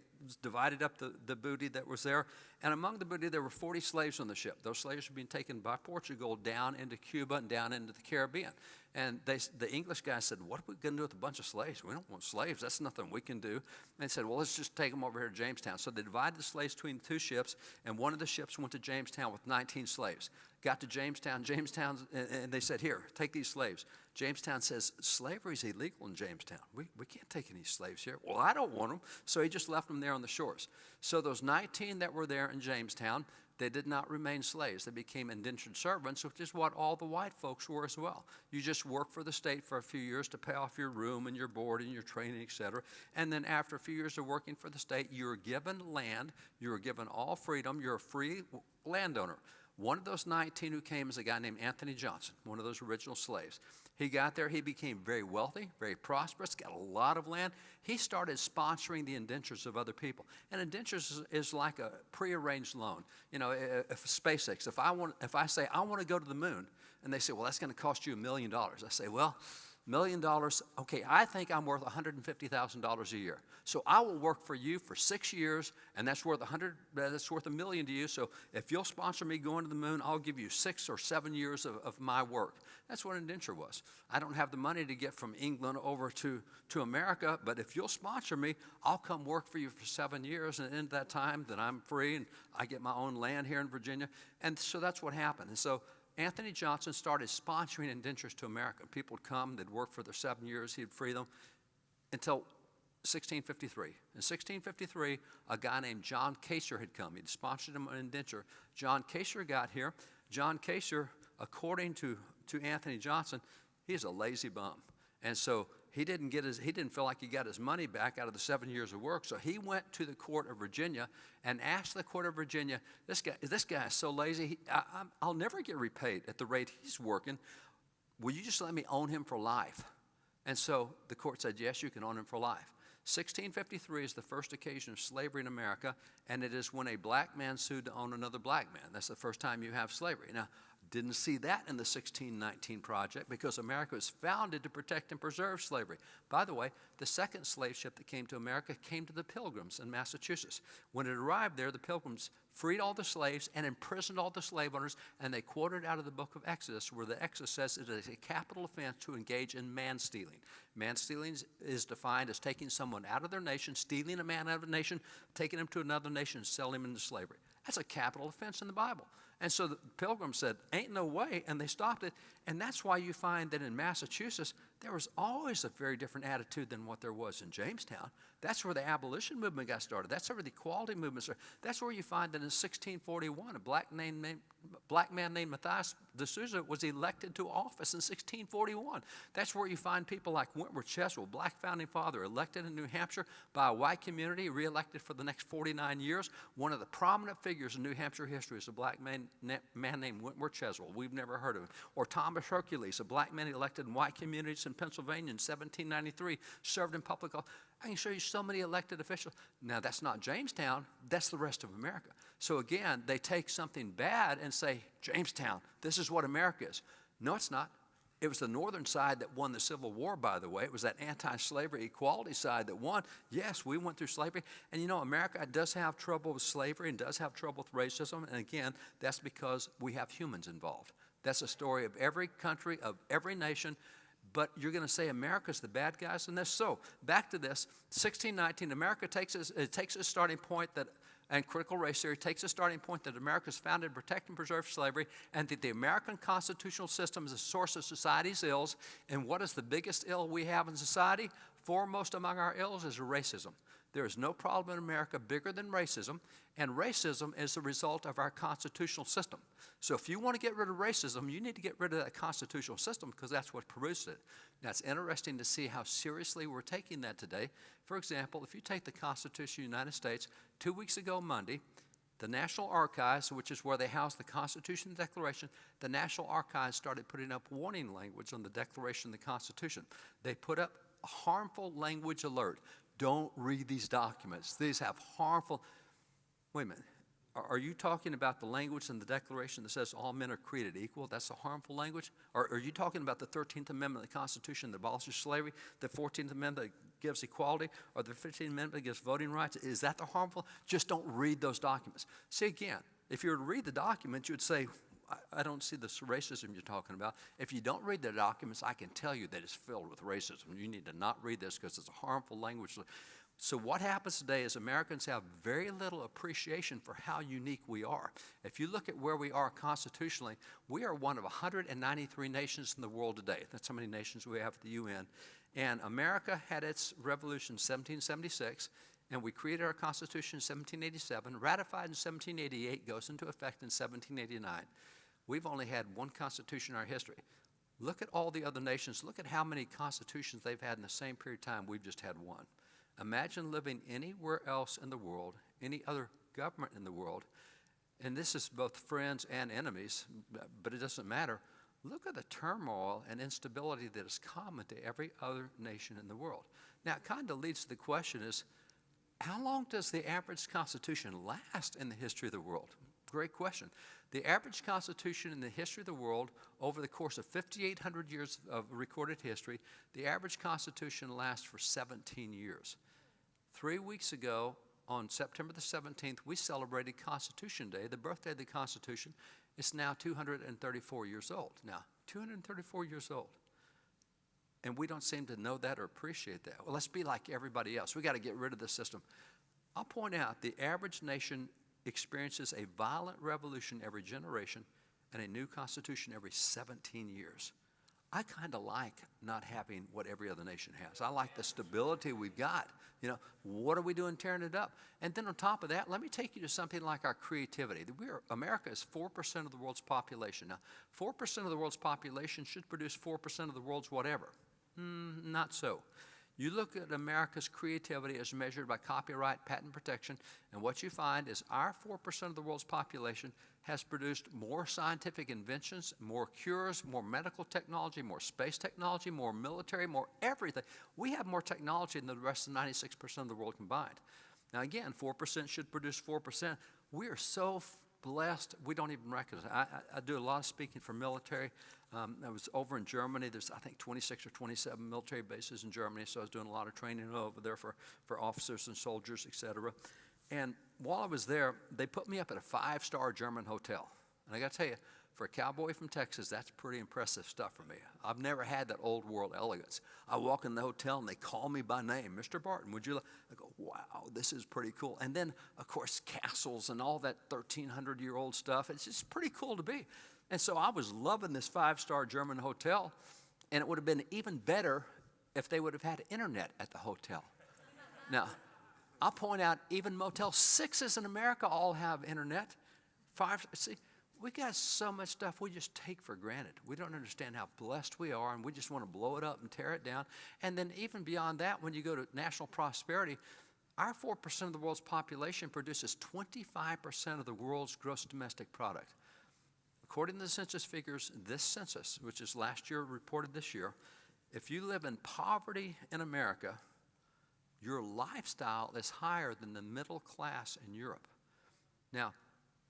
divided up the booty that was there. And among the booty, there were 40 slaves on the ship. Those slaves were being taken by Portugal down into Cuba and down into the Caribbean. And the English guy said, what are we going to do with a bunch of slaves? We don't want slaves. That's nothing we can do. And they said, well, let's just take them over here to Jamestown. So they divided the slaves between 2 ships, and one of the ships went to Jamestown with 19 slaves. Got to Jamestown, and they said, here, take these slaves. Jamestown says, slavery is illegal in Jamestown. We can't take any slaves here. Well, I don't want them. So he just left them there on the shores. So those 19 that were there in Jamestown, they did not remain slaves. They became indentured servants, which is what all the white folks were as well. You just work for the state for a few years to pay off your room and your board and your training, etc. And then after a few years of working for the state, you were given land. You were given all freedom. You're a free landowner. One of those 19 who came is a guy named Anthony Johnson, one of those original slaves. He got there, he became very wealthy, very prosperous, got a lot of land. He started sponsoring the indentures of other people. And indentures is like a prearranged loan. You know, if SpaceX, if I say I want to go to the moon, and they say, well, that's going to cost you $1 million. I say, well, $1 million, okay, I think I'm worth $150,000 a year. So I will work for you for 6 years, and that's worth $1 million to you. So if you'll sponsor me going to the moon, I'll give you 6 or 7 years of my work. That's what an indenture was. I don't have the money to get from England over to America, but if you'll sponsor me, I'll come work for you for 7 years, and in that time, then I'm free, and I get my own land here in Virginia. And so that's what happened. And so Anthony Johnson started sponsoring indentures to America. People would come, they'd work for their 7 years, he'd free them, until 1653. In 1653, a guy named John Caser had come. He'd sponsored him an indenture. John Caser got here. John Caser, according to Anthony Johnson, he's a lazy bum. And so he didn't feel like he got his money back out of the 7 years of work. So he went to the court of Virginia and asked the court of Virginia, this guy is so lazy, I'll never get repaid at the rate he's working. Will you just let me own him for life? And so the court said, yes, you can own him for life. 1653 is the first occasion of slavery in America, and it is when a black man sued to own another black man. That's the first time you have slavery. Now, didn't see that in the 1619 Project because America was founded to protect and preserve slavery. By the way, the second slave ship that came to America came to the Pilgrims in Massachusetts. When it arrived there, the Pilgrims freed all the slaves and imprisoned all the slave owners, and they quoted out of the book of Exodus, where the Exodus says it is a capital offense to engage in man-stealing. Man-stealing is defined as taking someone out of their nation, stealing a man out of a nation, taking him to another nation, and selling him into slavery. That's a capital offense in the Bible. And so the Pilgrims said, ain't no way, and they stopped it. And that's why you find that in Massachusetts, there was always a very different attitude than what there was in Jamestown. That's where the abolition movement got started. That's where the equality movement started. That's where you find that in 1641, a black man named Matthias D'Souza was elected to office in 1641. That's where you find people like Wentworth Cheswell, black founding father, elected in New Hampshire by a white community, reelected for the next 49 years. One of the prominent figures in New Hampshire history is a black man named Wentworth Cheswell. We've never heard of him. Or Thomas Hercules, a black man elected in white communities in Pennsylvania in 1793, served in public office. I can show you so many elected officials. Now, that's not Jamestown. That's the rest of America. So again, they take something bad and say, Jamestown, this is what America is. No, it's not. It was the northern side that won the Civil War, by the way. It was that anti-slavery equality side that won. Yes, we went through slavery. And you know, America does have trouble with slavery and does have trouble with racism. And again, that's because we have humans involved. That's a story of every country, of every nation. But you're going to say America's the bad guys in this? So back to this, 1619, America takes a starting point that, and critical race theory takes a starting point that America is founded to protect and preserve slavery, and that the American constitutional system is a source of society's ills. And what is the biggest ill we have in society? Foremost among our ills is racism. There is no problem in America bigger than racism, and racism is the result of our constitutional system. So if you want to get rid of racism, you need to get rid of that constitutional system because that's what produces it. Now, it's interesting to see how seriously we're taking that today. For example, if you take the Constitution of the United States, 2 weeks ago Monday, the National Archives, which is where they house the Constitution and Declaration, the National Archives started putting up warning language on the Declaration and the Constitution. They put up a harmful language alert. Don't read these documents. These have harmful. Wait a minute. Are you talking about the language in the Declaration that says all men are created equal? That's a harmful language? Or are you talking about the 13th Amendment of the Constitution that abolishes slavery, the 14th Amendment that gives equality, or the 15th Amendment that gives voting rights? Is that the harmful? Just don't read those documents. See, again, if you were to read the documents, you would say, I don't see this racism you're talking about. If you don't read the documents, I can tell you that it's filled with racism. You need to not read this because it's a harmful language. So what happens today is Americans have very little appreciation for how unique we are. If you look at where we are constitutionally, we are one of 193 nations in the world today. That's how many nations we have at the UN. And America had its revolution in 1776, and we created our Constitution in 1787, ratified in 1788, goes into effect in 1789. We've only had one Constitution in our history. Look at all the other nations. Look at how many constitutions they've had in the same period of time. We've just had one. Imagine living anywhere else in the world, any other government in the world, and this is both friends and enemies, but it doesn't matter. Look at the turmoil and instability that is common to every other nation in the world. Now, it kind of leads to the question is, how long does the average constitution last in the history of the world? Great question. The average constitution in the history of the world, over the course of 5,800 years of recorded history, the average constitution lasts for 17 years. 3 weeks ago, on September the 17th, we celebrated Constitution Day, the birthday of the Constitution. It's now 234 years old. Now, 234 years old. And we don't seem to know that or appreciate that. Well, let's be like everybody else. We got to get rid of this system. I'll point out the average nation experiences a violent revolution every generation and a new constitution every 17 years. I kind of like not having what every other nation has. I like the stability we've got. You know, what are we doing tearing it up? And then on top of that, let me take you to something like our creativity. America is 4% of the world's population. Now, 4% of the world's population should produce 4% of the world's whatever. Not so. You look at America's creativity as measured by copyright, patent protection, and what you find is our 4% of the world's population has produced more scientific inventions, more cures, more medical technology, more space technology, more military, more everything. We have more technology than the rest of 96% of the world combined. Now again, 4% should produce 4%. We are so blessed, we don't even recognize it. I do a lot of speaking for military. I was over in Germany. There's, I think, 26 or 27 military bases in Germany, so I was doing a lot of training over there for officers and soldiers, et cetera. And while I was there, they put me up at a 5-star German hotel. And I got to tell you, for a cowboy from Texas, that's pretty impressive stuff for me. I've never had that old world elegance. I walk in the hotel and they call me by name, Mr. Barton, would you like? I go, wow, this is pretty cool. And then, of course, castles and all that 1,300-year-old stuff. It's just pretty cool to be. And so I was loving this 5-star German hotel, and it would have been even better if they would have had internet at the hotel. Now, I'll point out even Motel 6s in America all have internet. See, we got so much stuff we just take for granted. We don't understand how blessed we are, and we just want to blow it up and tear it down. And then even beyond that, when you go to national prosperity, our 4% of the world's population produces 25% of the world's gross domestic product. According to the census figures, this census, which is last year reported this year, if you live in poverty in America, your lifestyle is higher than the middle class in Europe. Now,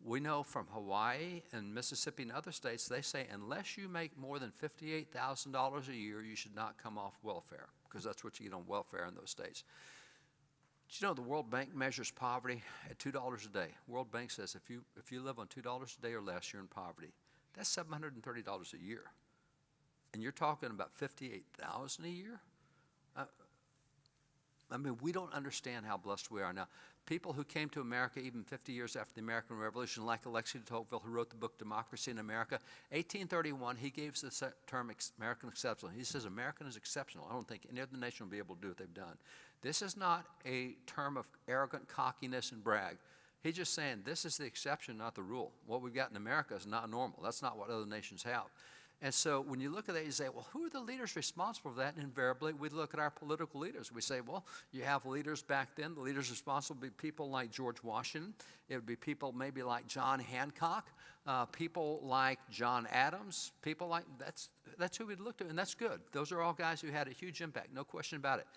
we know from Hawaii and Mississippi and other states, they say unless you make more than $58,000 a year, you should not come off welfare, because that's what you get on welfare in those states. Did you know the World Bank measures poverty at $2 a day? World Bank says if you live on $2 a day or less, you're in poverty. That's $730 a year. And you're talking about $58,000 a year? I mean, we don't understand how blessed we are now. People who came to America even 50 years after the American Revolution, like Alexis de Tocqueville, who wrote the book Democracy in America, 1831, he gave the term American exceptional. He says American is exceptional. I don't think any other nation will be able to do what they've done. This is not a term of arrogant cockiness and brag. He's just saying this is the exception, not the rule. What we've got in America is not normal. That's not what other nations have. And so when you look at that, you say, well, who are the leaders responsible for that? And invariably, we look at our political leaders. We say, well, you have leaders back then. The leaders responsible would be people like George Washington. It would be people maybe like John Hancock, people like John Adams, people like, that's who we'd look to, and that's good. Those are all guys who had a huge impact, no question about it.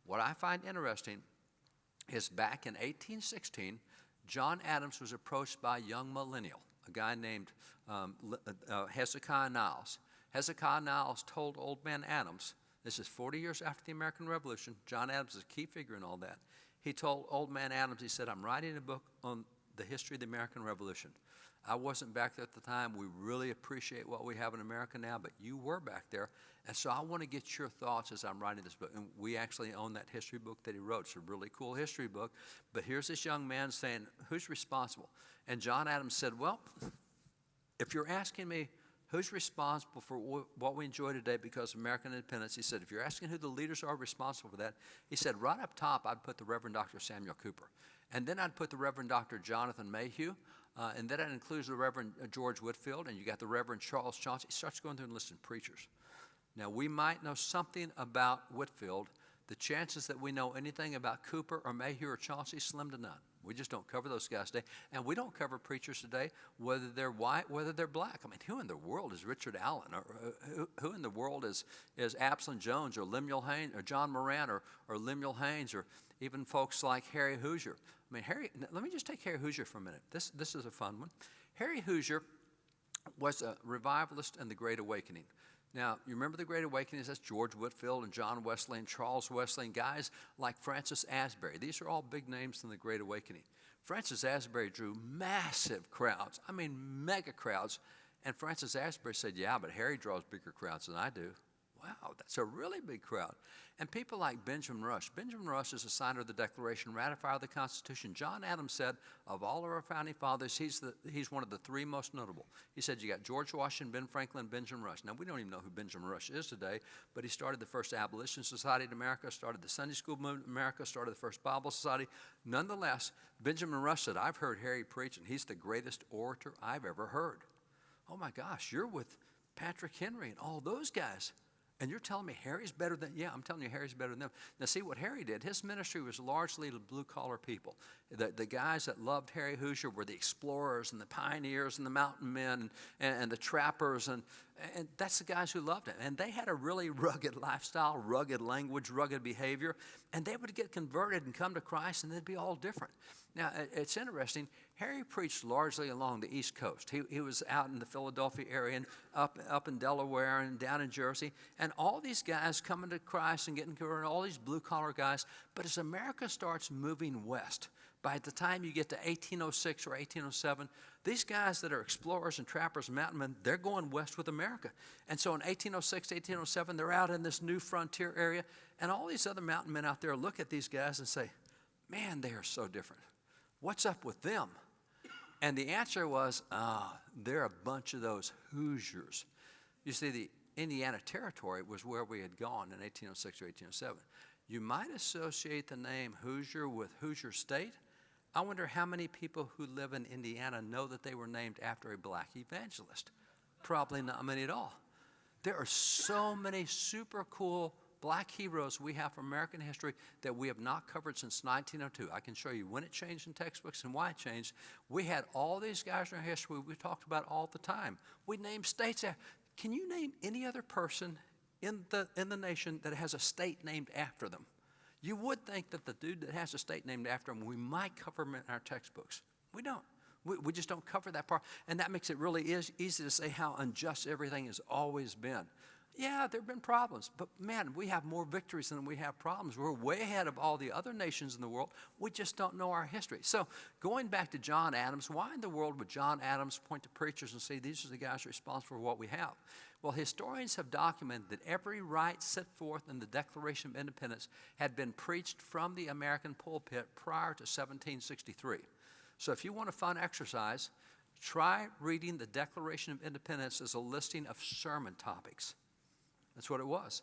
What I find interesting is back in 1816, John Adams was approached by a young millennial, a guy named Hezekiah Niles. Hezekiah Niles told Old Man Adams, this is 40 years after the American Revolution, John Adams is a key figure in all that. He told Old Man Adams, he said, I'm writing a book on the history of the American Revolution. I wasn't back there at the time. We really appreciate what we have in America now, but you were back there. And so I want to get your thoughts as I'm writing this book. And we actually own that history book that he wrote. It's a really cool history book. But here's this young man saying, who's responsible? And John Adams said, well, if you're asking me who's responsible for what we enjoy today because of American independence, he said, if you're asking who the leaders are responsible for that, he said, right up top, I'd put the Reverend Dr. Samuel Cooper. And then I'd put the Reverend Dr. Jonathan Mayhew. And then that includes the Reverend George Whitefield, and you got the Reverend Charles Chauncey. He starts going through and listing preachers. Now, we might know something about Whitefield. The chances that we know anything about Cooper or Mayhew or Chauncey, slim to none. We just don't cover those guys today. And we don't cover preachers today, whether they're white, whether they're black. I mean, who in the world is Richard Allen? Or who in the world is Absalom Jones or Lemuel Haynes or John Moran or Lemuel Haynes or even folks like Harry Hoosier? I mean, let me just take Harry Hoosier for a minute. This is a fun one. Harry Hoosier was a revivalist in the Great Awakening. Now, you remember the Great Awakening? That's George Whitefield and John Wesley and Charles Wesley and guys like Francis Asbury. These are all big names in the Great Awakening. Francis Asbury drew massive crowds. I mean, mega crowds. And Francis Asbury said, yeah, but Harry draws bigger crowds than I do. Wow, that's a really big crowd. And people like Benjamin Rush. Benjamin Rush is a signer of the Declaration, ratifier of the Constitution. John Adams said, of all of our founding fathers, he's one of the three most notable. He said, you got George Washington, Ben Franklin, Benjamin Rush. Now, we don't even know who Benjamin Rush is today, but he started the first Abolition Society in America, started the Sunday School movement in America, started the first Bible Society. Nonetheless, Benjamin Rush said, I've heard Harry preach, and he's the greatest orator I've ever heard. Oh, my gosh, you're with Patrick Henry and all those guys. And you're telling me Harry's better than, yeah, I'm telling you Harry's better than them. Now, see what Harry did. His ministry was largely to blue-collar people. The guys that loved Harry Hoosier were the explorers and the pioneers and the mountain men and the trappers. And that's the guys who loved him. And they had a really rugged lifestyle, rugged language, rugged behavior. And they would get converted and come to Christ, and they'd be all different. Now, it's interesting. Harry preached largely along the East Coast. He was out in the Philadelphia area and up in Delaware and down in Jersey. And all these guys coming to Christ and getting converted, all these blue-collar guys. But as America starts moving west, by the time you get to 1806 or 1807, these guys that are explorers and trappers and mountain men, they're going west with America. And so in 1806, 1807, they're out in this new frontier area. And all these other mountain men out there look at these guys and say, man, they are so different. What's up with them? And the answer was, they're a bunch of those Hoosiers. You see, the Indiana Territory was where we had gone in 1806 or 1807. You might associate the name Hoosier with Hoosier State. I wonder how many people who live in Indiana know that they were named after a black evangelist. Probably not many at all. There are so many super cool black heroes we have from American history that we have not covered since 1902. I can show you when it changed in textbooks and why it changed. We had all these guys in our history we talked about all the time. We named states. Can you name any other person in the nation that has a state named after them? You would think that the dude that has a state named after him, we might cover him in our textbooks. We don't. We just don't cover that part. And that makes it really easy to say how unjust everything has always been. Yeah, there have been problems, but man, we have more victories than we have problems. We're way ahead of all the other nations in the world. We just don't know our history. So going back to John Adams, why in the world would John Adams point to preachers and say, these are the guys responsible for what we have? Well, historians have documented that every right set forth in the Declaration of Independence had been preached from the American pulpit prior to 1763. So if you want a fun exercise, try reading the Declaration of Independence as a listing of sermon topics. That's what it was.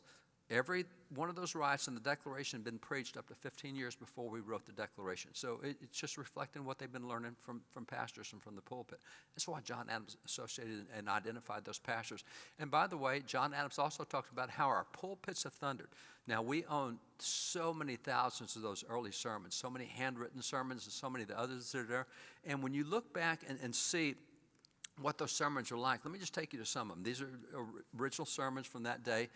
Every one of those rights in the Declaration had been preached up to 15 years before we wrote the Declaration. So it's just reflecting what they've been learning from pastors and from the pulpit. That's why John Adams associated and identified those pastors. And by the way, John Adams also talked about how our pulpits have thundered. Now, we own so many thousands of those early sermons, so many handwritten sermons and so many of the others that are there. And when you look back and see what those sermons are like. Let me just take you to some of them. These are original sermons from that day.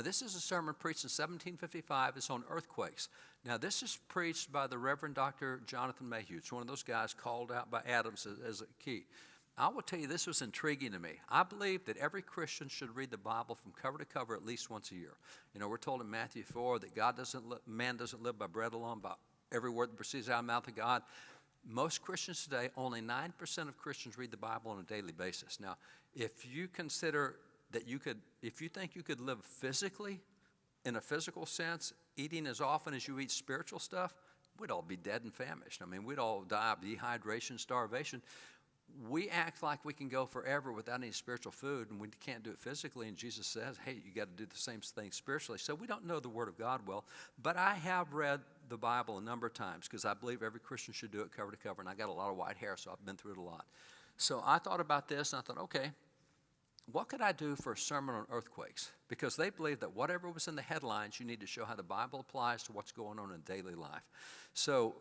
This is a sermon preached in 1755. It's on earthquakes. Now, this is preached by the Reverend Dr. Jonathan Mayhew. It's one of those guys called out by Adams as a key. I will tell you, this was intriguing to me. I believe that every Christian should read the Bible from cover to cover at least once a year. You know, we're told in Matthew 4 that man doesn't live by bread alone, by every word that proceeds out of the mouth of God. Most Christians today, only 9% of Christians read the Bible on a daily basis. Now, if you consider that if you think you could live physically, in a physical sense, eating as often as you eat spiritual stuff, we'd all be dead and famished. I mean, we'd all die of dehydration, starvation. We act like we can go forever without any spiritual food, and we can't do it physically. And Jesus says, hey, you got to do the same thing spiritually. So we don't know the Word of God well, but I have read the Bible a number of times because I believe every Christian should do it cover to cover, and I got a lot of white hair, so I've been through it a lot. So I thought about this, and I thought, okay, what could I do for a sermon on earthquakes? Because they believe that whatever was in the headlines, you need to show how the Bible applies to what's going on in daily life. So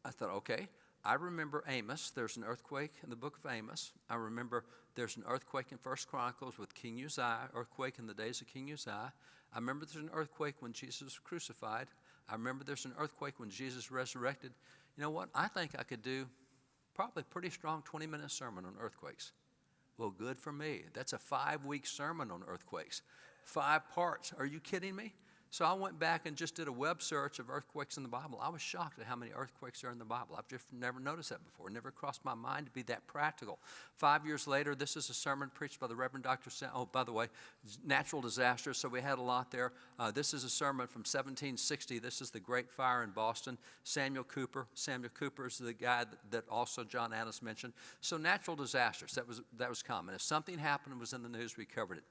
I thought, okay, I remember Amos. There's an earthquake in the book of Amos. I remember there's an earthquake in 1 Chronicles with King Uzziah, earthquake in the days of King Uzziah. I remember there's an earthquake when Jesus was crucified. I remember there's an earthquake when Jesus resurrected. You know what? I think I could do probably a pretty strong 20-minute sermon on earthquakes. Well, good for me. That's a 5-week sermon on earthquakes. 5 parts. Are you kidding me? So I went back and just did a web search of earthquakes in the Bible. I was shocked at how many earthquakes are in the Bible. I've just never noticed that before. It never crossed my mind to be that practical. 5 years later, this is a sermon preached by the Reverend Dr. Oh, by the way, natural disasters, so we had a lot there. This is a sermon from 1760. This is the Great Fire in Boston. Samuel Cooper. Samuel Cooper is the guy that also John Adams mentioned. So natural disasters, that was common. If something happened and was in the news, we covered it.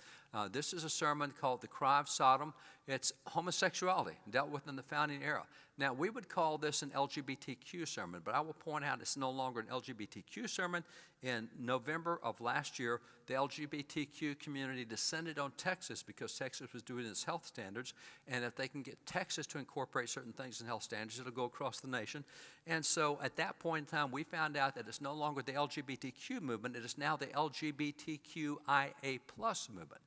This is a sermon called The Cry of Sodom. It's homosexuality, dealt with in the founding era. Now, we would call this an LGBTQ sermon, but I will point out it's no longer an LGBTQ sermon. In November of last year, the LGBTQ community descended on Texas because Texas was doing its health standards, and if they can get Texas to incorporate certain things in health standards, it'll go across the nation. And so at that point in time, we found out that it's no longer the LGBTQ movement, it is now the LGBTQIA+ movement.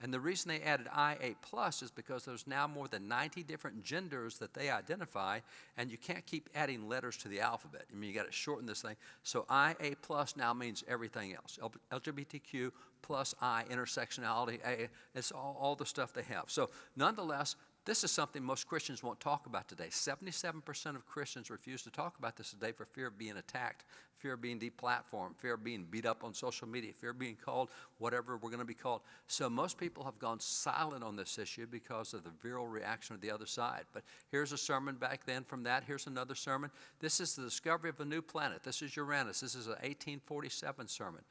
And the reason they added IA+ is because there's now more than 90 different genders that they identify, and you can't keep adding letters to the alphabet. I mean, you got to shorten this thing. So IA+ now means everything else. LGBTQ plus I, intersectionality, it's all the stuff they have. So nonetheless, this is something most Christians won't talk about today. 77% of Christians refuse to talk about this today for fear of being attacked, fear of being deplatformed, fear of being beat up on social media, fear of being called whatever we're going to be called. So most people have gone silent on this issue because of the virile reaction of the other side. But here's a sermon back then from that. Here's another sermon. This is the discovery of a new planet. This is Uranus. This is an 1847 sermon.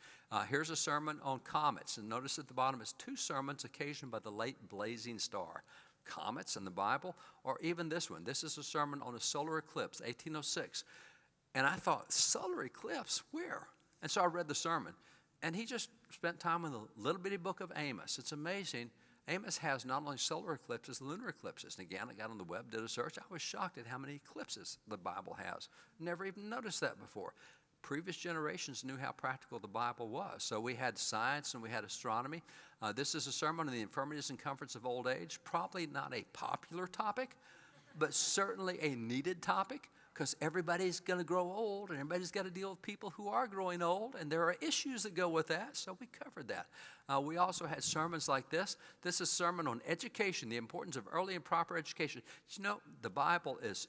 Here's a sermon on comets. And notice at the bottom it's 2 sermons occasioned by the late blazing star. Comets in the Bible, or even this one. This is a sermon on a solar eclipse, 1806. And I thought, solar eclipse? Where? And so I read the sermon. And he just spent time in the little bitty book of Amos. It's amazing. Amos has not only solar eclipses, lunar eclipses. And again, I got on the web, did a search. I was shocked at how many eclipses the Bible has. Never even noticed that before. Previous generations knew how practical the Bible was. So we had science and we had astronomy. This is a sermon on the infirmities and comforts of old age. Probably not a popular topic, but certainly a needed topic because everybody's going to grow old and everybody's got to deal with people who are growing old, and there are issues that go with that, so we covered that. We also had sermons like this. This is a sermon on education, the importance of early and proper education. You know, the Bible is...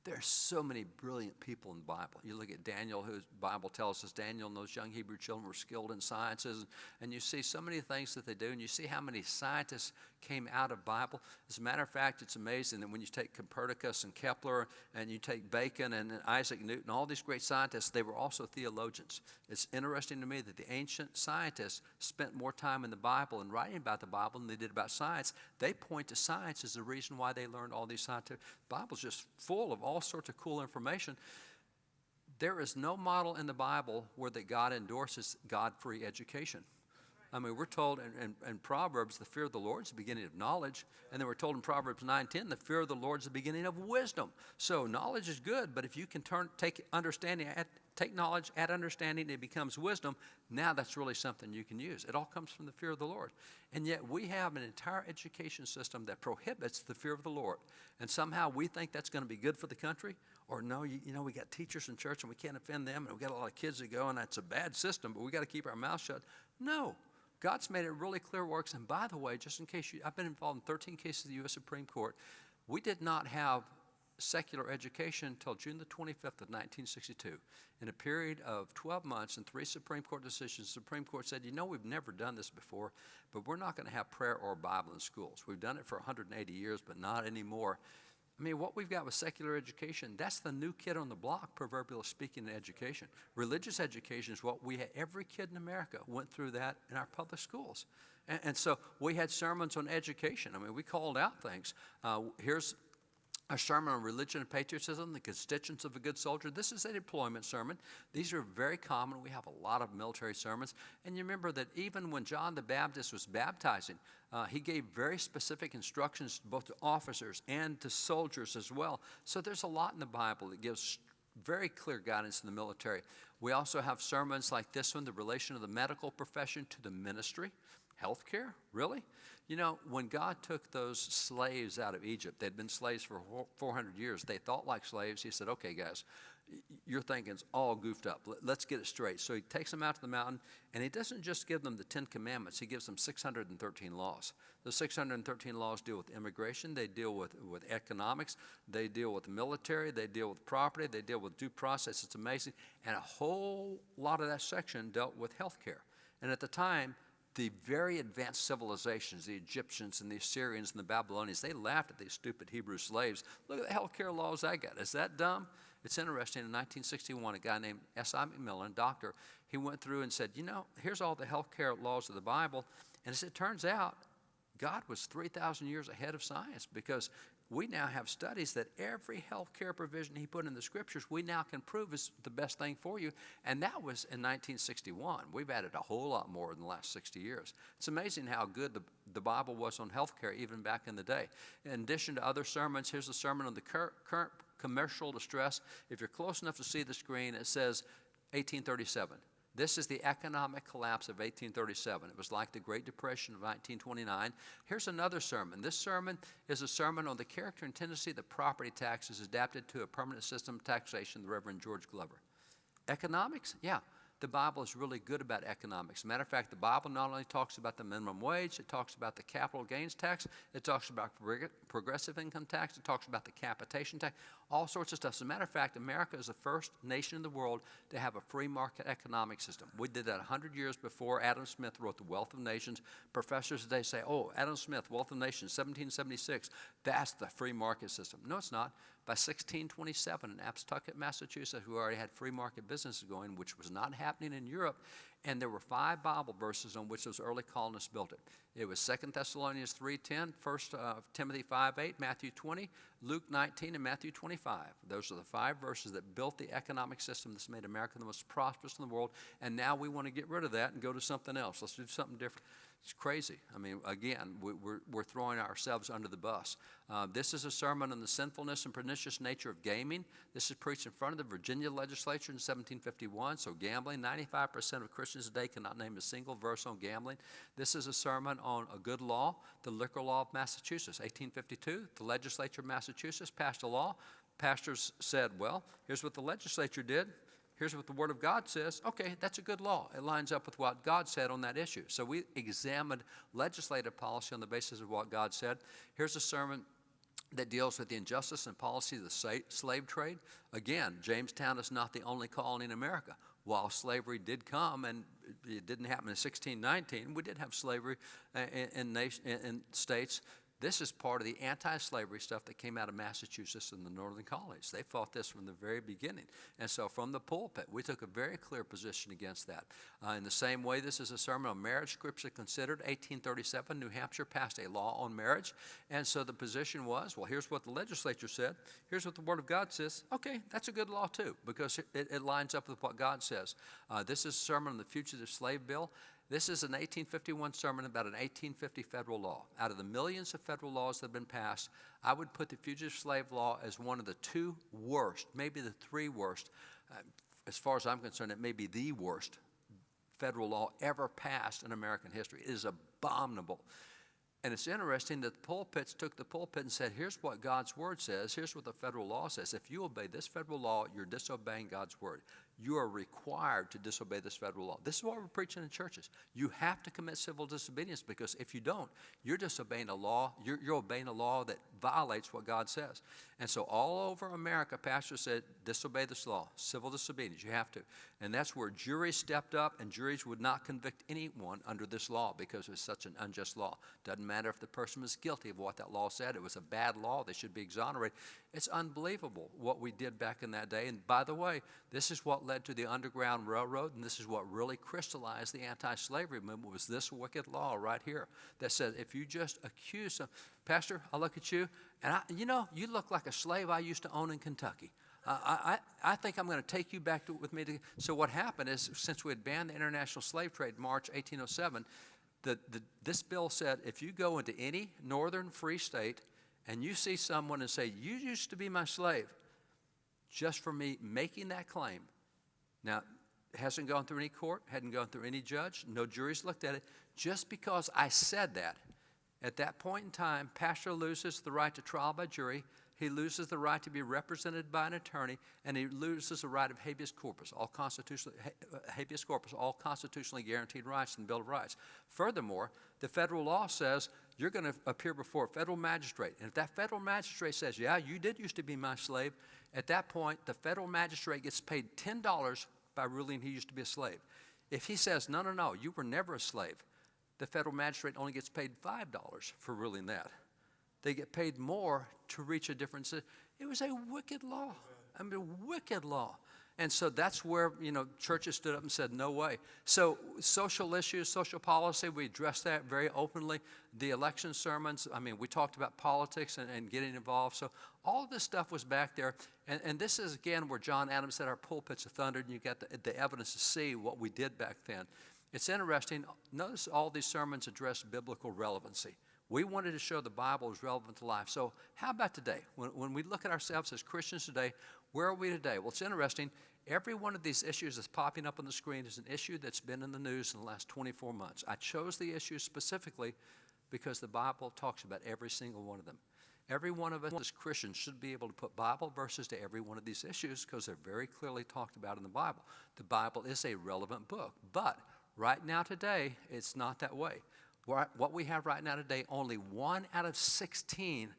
There's so many brilliant people in the Bible. You look at Daniel, whose Bible tells us Daniel and those young Hebrew children were skilled in sciences, and you see so many things that they do, and you see how many scientists came out of Bible. As a matter of fact, it's amazing that when you take Copernicus and Kepler, and you take Bacon and Isaac Newton, all these great scientists, they were also theologians. It's interesting to me that the ancient scientists spent more time in the Bible and writing about the Bible than they did about science. They point to science as the reason why they learned all these scientific. The Bible's just full of all sorts of cool information. There is no model in the Bible where that God endorses God-free education. I mean, we're told in Proverbs, the fear of the Lord is the beginning of knowledge. And then we're told in Proverbs 9:10, the fear of the Lord is the beginning of wisdom. So knowledge is good, but if you can take knowledge, add understanding, it becomes wisdom. Now that's really something you can use. It all comes from the fear of the Lord. And yet we have an entire education system that prohibits the fear of the Lord. And somehow we think that's going to be good for the country. Or no, you know, we got teachers in church and we can't offend them. And we got a lot of kids that go, and that's a bad system, but we got to keep our mouth shut. No. God's made it really clear works. And by the way, just in case I've been involved in 13 cases of the U.S. Supreme Court. We did not have secular education until June the 25th of 1962. In a period of 12 months and 3 Supreme Court decisions, the Supreme Court said, you know, we've never done this before, but we're not going to have prayer or Bible in schools. We've done it for 180 years, but not anymore. I mean, what we've got with secular education, that's the new kid on the block, proverbially speaking, in education. Religious education is what we had. Every kid in America went through that in our public schools. And so we had sermons on education. I mean, we called out things. Here's a sermon on religion and patriotism, the constituents of a good soldier. This is a deployment sermon. These are very common. We have a lot of military sermons. And you remember that even when John the Baptist was baptizing, he gave very specific instructions both to officers and to soldiers as well. So there's a lot in the Bible that gives very clear guidance in the military. We also have sermons like this one, the relation of the medical profession to the ministry. Healthcare, really? You know, when God took those slaves out of Egypt, they'd been slaves for 400 years. They thought like slaves. He said, okay, guys, your thinking's all goofed up. Let's get it straight. So he takes them out to the mountain, and he doesn't just give them the 10 Commandments. He gives them 613 laws. The 613 laws deal with immigration. They deal with economics. They deal with the military. They deal with property. They deal with due process. It's amazing. And a whole lot of that section dealt with health care. And at the time, the very advanced civilizations, the Egyptians and the Assyrians and the Babylonians, they laughed at these stupid Hebrew slaves. Look at the health care laws I got. Is that dumb? It's interesting. In 1961, a guy named S.I. McMillan, doctor, he went through and said, you know, here's all the health care laws of the Bible. And as it turns out, God was 3,000 years ahead of science, because we now have studies that every health care provision he put in the scriptures, we now can prove is the best thing for you. And that was in 1961. We've added a whole lot more in the last 60 years. It's amazing how good the Bible was on health care even back in the day. In addition to other sermons, here's a sermon on the current commercial distress. If you're close enough to see the screen, it says 1837. This is the economic collapse of 1837. It was like the Great Depression of 1929. Here's another sermon. This sermon is a sermon on the character and tendency that property taxes adapted to a permanent system of taxation, the Reverend George Glover. Economics? Yeah. The Bible is really good about economics. As a matter of fact, the Bible not only talks about the minimum wage, it talks about the capital gains tax, it talks about progressive income tax, it talks about the capitation tax, all sorts of stuff. As a matter of fact, America is the first nation in the world to have a free market economic system. We did that 100 years before Adam Smith wrote The Wealth of Nations. Professors today say, oh, Adam Smith, Wealth of Nations, 1776, that's the free market system. No, it's not. By 1627 in Abstucket, Massachusetts, we already had free market businesses going, which was not happening in Europe. And there were 5 Bible verses on which those early colonists built it. It was 2 Thessalonians 3:10, 1 Timothy 5:8, Matthew 20, Luke 19, and Matthew 25. Those are the 5 verses that built the economic system that's made America the most prosperous in the world. And now we want to get rid of that and go to something else. Let's do something different. It's crazy. I mean, again, we're throwing ourselves under the bus. This is a sermon on the sinfulness and pernicious nature of gaming. This is preached in front of the Virginia legislature in 1751. So gambling, 95% of Christians today cannot name a single verse on gambling. This is a sermon on a good law, the liquor law of Massachusetts. 1852, the legislature of Massachusetts passed a law. Pastors said, well, here's what the legislature did. Here's what the Word of God says. Okay, that's a good law. It lines up with what God said on that issue. So we examined legislative policy on the basis of what God said. Here's a sermon that deals with the injustice and policy of the slave trade. Again, Jamestown is not the only colony in America. While slavery did come, and it didn't happen in 1619, we did have slavery in states. This is part of the anti-slavery stuff that came out of Massachusetts and the northern colonies. They fought this from the very beginning. And so from the pulpit, we took a very clear position against that. In the same way, this is a sermon on marriage, scripture considered. 1837, New Hampshire passed a law on marriage. And so the position was, well, here's what the legislature said. Here's what the Word of God says. Okay, that's a good law too, because it lines up with what God says. This is a sermon on the fugitive slave bill. This is an 1851 sermon about an 1850 federal law. Out of the millions of federal laws that have been passed, I would put the fugitive slave law as one of the 2 worst, maybe the 3 worst. As far as I'm concerned, it may be the worst federal law ever passed in American history. It is abominable. And it's interesting that the pulpits took the pulpit and said, here's what God's word says. Here's what the federal law says. If you obey this federal law, you're disobeying God's word. You are required to disobey this federal law. This is what we're preaching in churches. You have to commit civil disobedience, because if you don't, you're disobeying a law. You're obeying a law that violates what God says. And so all over America, pastors said, disobey this law, civil disobedience. You have to. And that's where juries stepped up, and juries would not convict anyone under this law because it's such an unjust law. Doesn't matter if the person was guilty of what that law said. It was a bad law. They should be exonerated. It's unbelievable what we did back in that day. And by the way, this is what led to the Underground Railroad, and this is what really crystallized the anti-slavery movement, was this wicked law right here that said if you just accuse them, Pastor, I look at you, and you look like a slave I used to own in Kentucky. I think I'm going to take you back with me. So what happened is, since we had banned the international slave trade in March 1807, this bill said if you go into any northern free state and you see someone and say, you used to be my slave, just for me making that claim. Now, it hasn't gone through any court, hadn't gone through any judge, no juries looked at it. Just because I said that, at that point in time, pastor loses the right to trial by jury, he loses the right to be represented by an attorney, and he loses the right of habeas corpus, all constitutionally guaranteed rights in the Bill of Rights. Furthermore, the federal law says you're going to appear before a federal magistrate. And if that federal magistrate says, yeah, you did used to be my slave, at that point, the federal magistrate gets paid $10 by ruling he used to be a slave. If he says, no, you were never a slave, the federal magistrate only gets paid $5 for ruling that. They get paid more to reach a difference. It was a wicked law. I mean, a wicked law. And so that's where, churches stood up and said, no way. So social issues, social policy, we addressed that very openly. The election sermons, we talked about politics and getting involved. So all of this stuff was back there. And this is, again, where John Adams said our pulpits are thundered, and you got the evidence to see what we did back then. It's interesting. Notice all these sermons address biblical relevancy. We wanted to show the Bible is relevant to life. So how about today? When we look at ourselves as Christians today, where are we today? Well, it's interesting. Every one of these issues that's popping up on the screen is an issue that's been in the news in the last 24 months. I chose the issues specifically because the Bible talks about every single one of them. Every one of us as Christians should be able to put Bible verses to every one of these issues because they're very clearly talked about in the Bible. The Bible is a relevant book. But right now today, it's not that way. What we have right now today, only 1 out of 16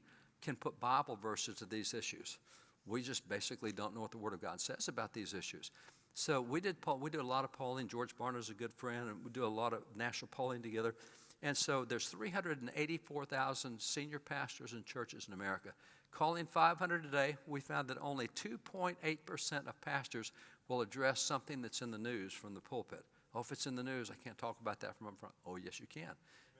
can put Bible verses to these issues. We just basically don't know what the Word of God says about these issues. So we did a lot of polling. George Barton is a good friend, and we do a lot of national polling together. And so there's 384,000 senior pastors and churches in America. Calling 500 today, we found that only 2.8% of pastors will address something that's in the news from the pulpit. Oh, if it's in the news, I can't talk about that from up front. Oh, yes, you can.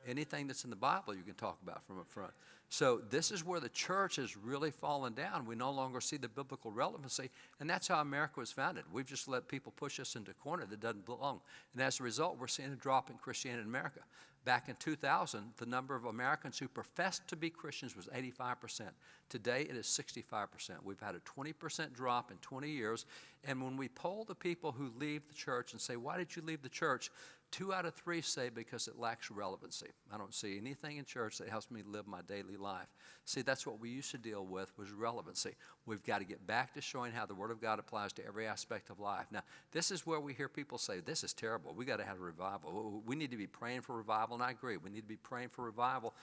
Anything that's in the Bible, you can talk about from up front. So this is where the church has really fallen down. We no longer see the biblical relevancy, and that's how America was founded. We've just let people push us into a corner that doesn't belong. And as a result, we're seeing a drop in Christianity in America. Back in 2000, the number of Americans who professed to be Christians was 85%. Today, it is 65%. We've had a 20% drop in 20 years. And when we poll the people who leave the church and say, why did you leave the church? 2 out of 3 say because it lacks relevancy. I don't see anything in church that helps me live my daily life. See, that's what we used to deal with, was relevancy. We've got to get back to showing how the Word of God applies to every aspect of life. Now, this is where we hear people say, this is terrible. We've got to have a revival. We need to be praying for revival, and I agree. We need to be praying for revival,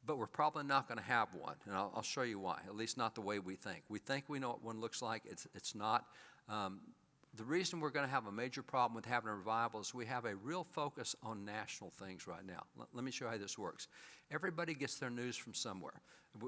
but we're probably not going to have one, and I'll show you why, at least not the way we think. We think we know what one looks like. It's not. The reason we're going to have a major problem with having a revival is we have a real focus on national things right now. Let me show you how this works. Everybody gets their news from somewhere.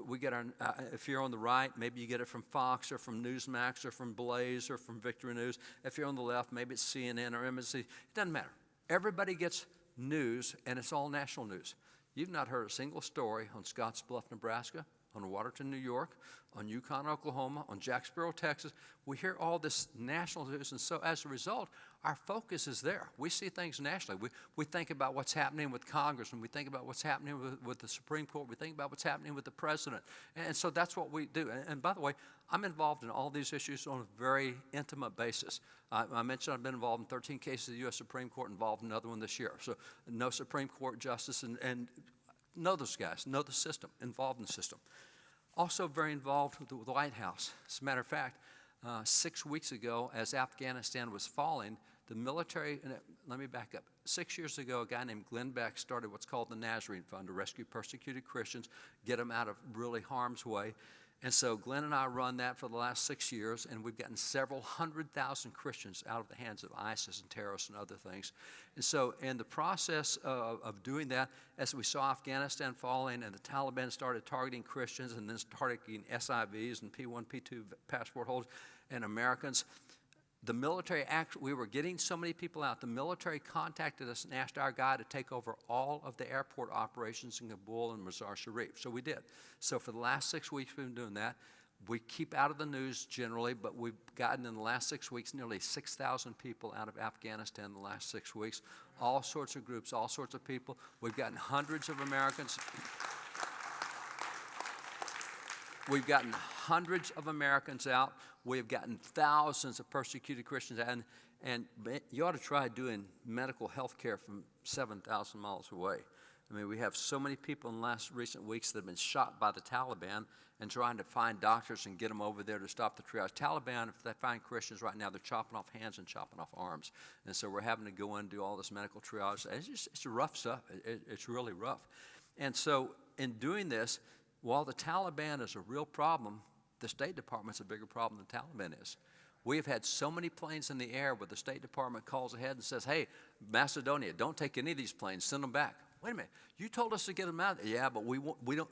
We get our, if you're on the right, maybe you get it from Fox or from Newsmax or from Blaze or from Victory News. If you're on the left, maybe it's CNN or MSNBC. It doesn't matter. Everybody gets news, and it's all national news. You've not heard a single story on Scottsbluff, Nebraska, on Waterton, New York, on Yukon, Oklahoma, on Jacksboro, Texas. We hear all this national news, and so as a result, our focus is there. We see things nationally. We think about what's happening with Congress, and we think about what's happening with the Supreme Court. We think about what's happening with the president. And so that's what we do. And by the way, I'm involved in all these issues on a very intimate basis. I mentioned I've been involved in 13 cases of the U.S. Supreme Court, involved in another one this year. So no Supreme Court justice, and know those guys, know the system, involved in the system. Also very involved with the White House. As a matter of fact, 6 weeks ago, as Afghanistan was falling, the military, and let me back up. 6 years ago, a guy named Glenn Beck started what's called the Nazarene Fund to rescue persecuted Christians, get them out of really harm's way. And so Glenn and I run that for the last 6 years, and we've gotten several 100,000 Christians out of the hands of ISIS and terrorists and other things. And so in the process of doing that, as we saw Afghanistan falling and the Taliban started targeting Christians and then started targeting SIVs and P1, P2 passport holders and Americans, the military, we were getting so many people out, the military contacted us and asked our guy to take over all of the airport operations in Kabul and Mazar Sharif. So we did. So for the last 6 weeks, we've been doing that. We keep out of the news generally, but we've gotten in the last 6 weeks nearly 6,000 people out of Afghanistan in the last 6 weeks. All sorts of groups, all sorts of people. We've gotten hundreds of Americans. We've gotten hundreds of Americans out. We've gotten thousands of persecuted Christians out. And you ought to try doing medical health care from 7,000 miles away. I mean, we have so many people in the recent weeks that have been shot by the Taliban and trying to find doctors and get them over there to stop the triage. Taliban, if they find Christians right now, they're chopping off hands and chopping off arms. And so we're having to go in and do all this medical triage. It's rough stuff. It's really rough. And so in doing this, while the Taliban is a real problem, the State Department's a bigger problem than the Taliban is. We have had so many planes in the air where the State Department calls ahead and says, hey, Macedonia, don't take any of these planes, send them back. Wait a minute, you told us to get them out. Yeah, but we don't.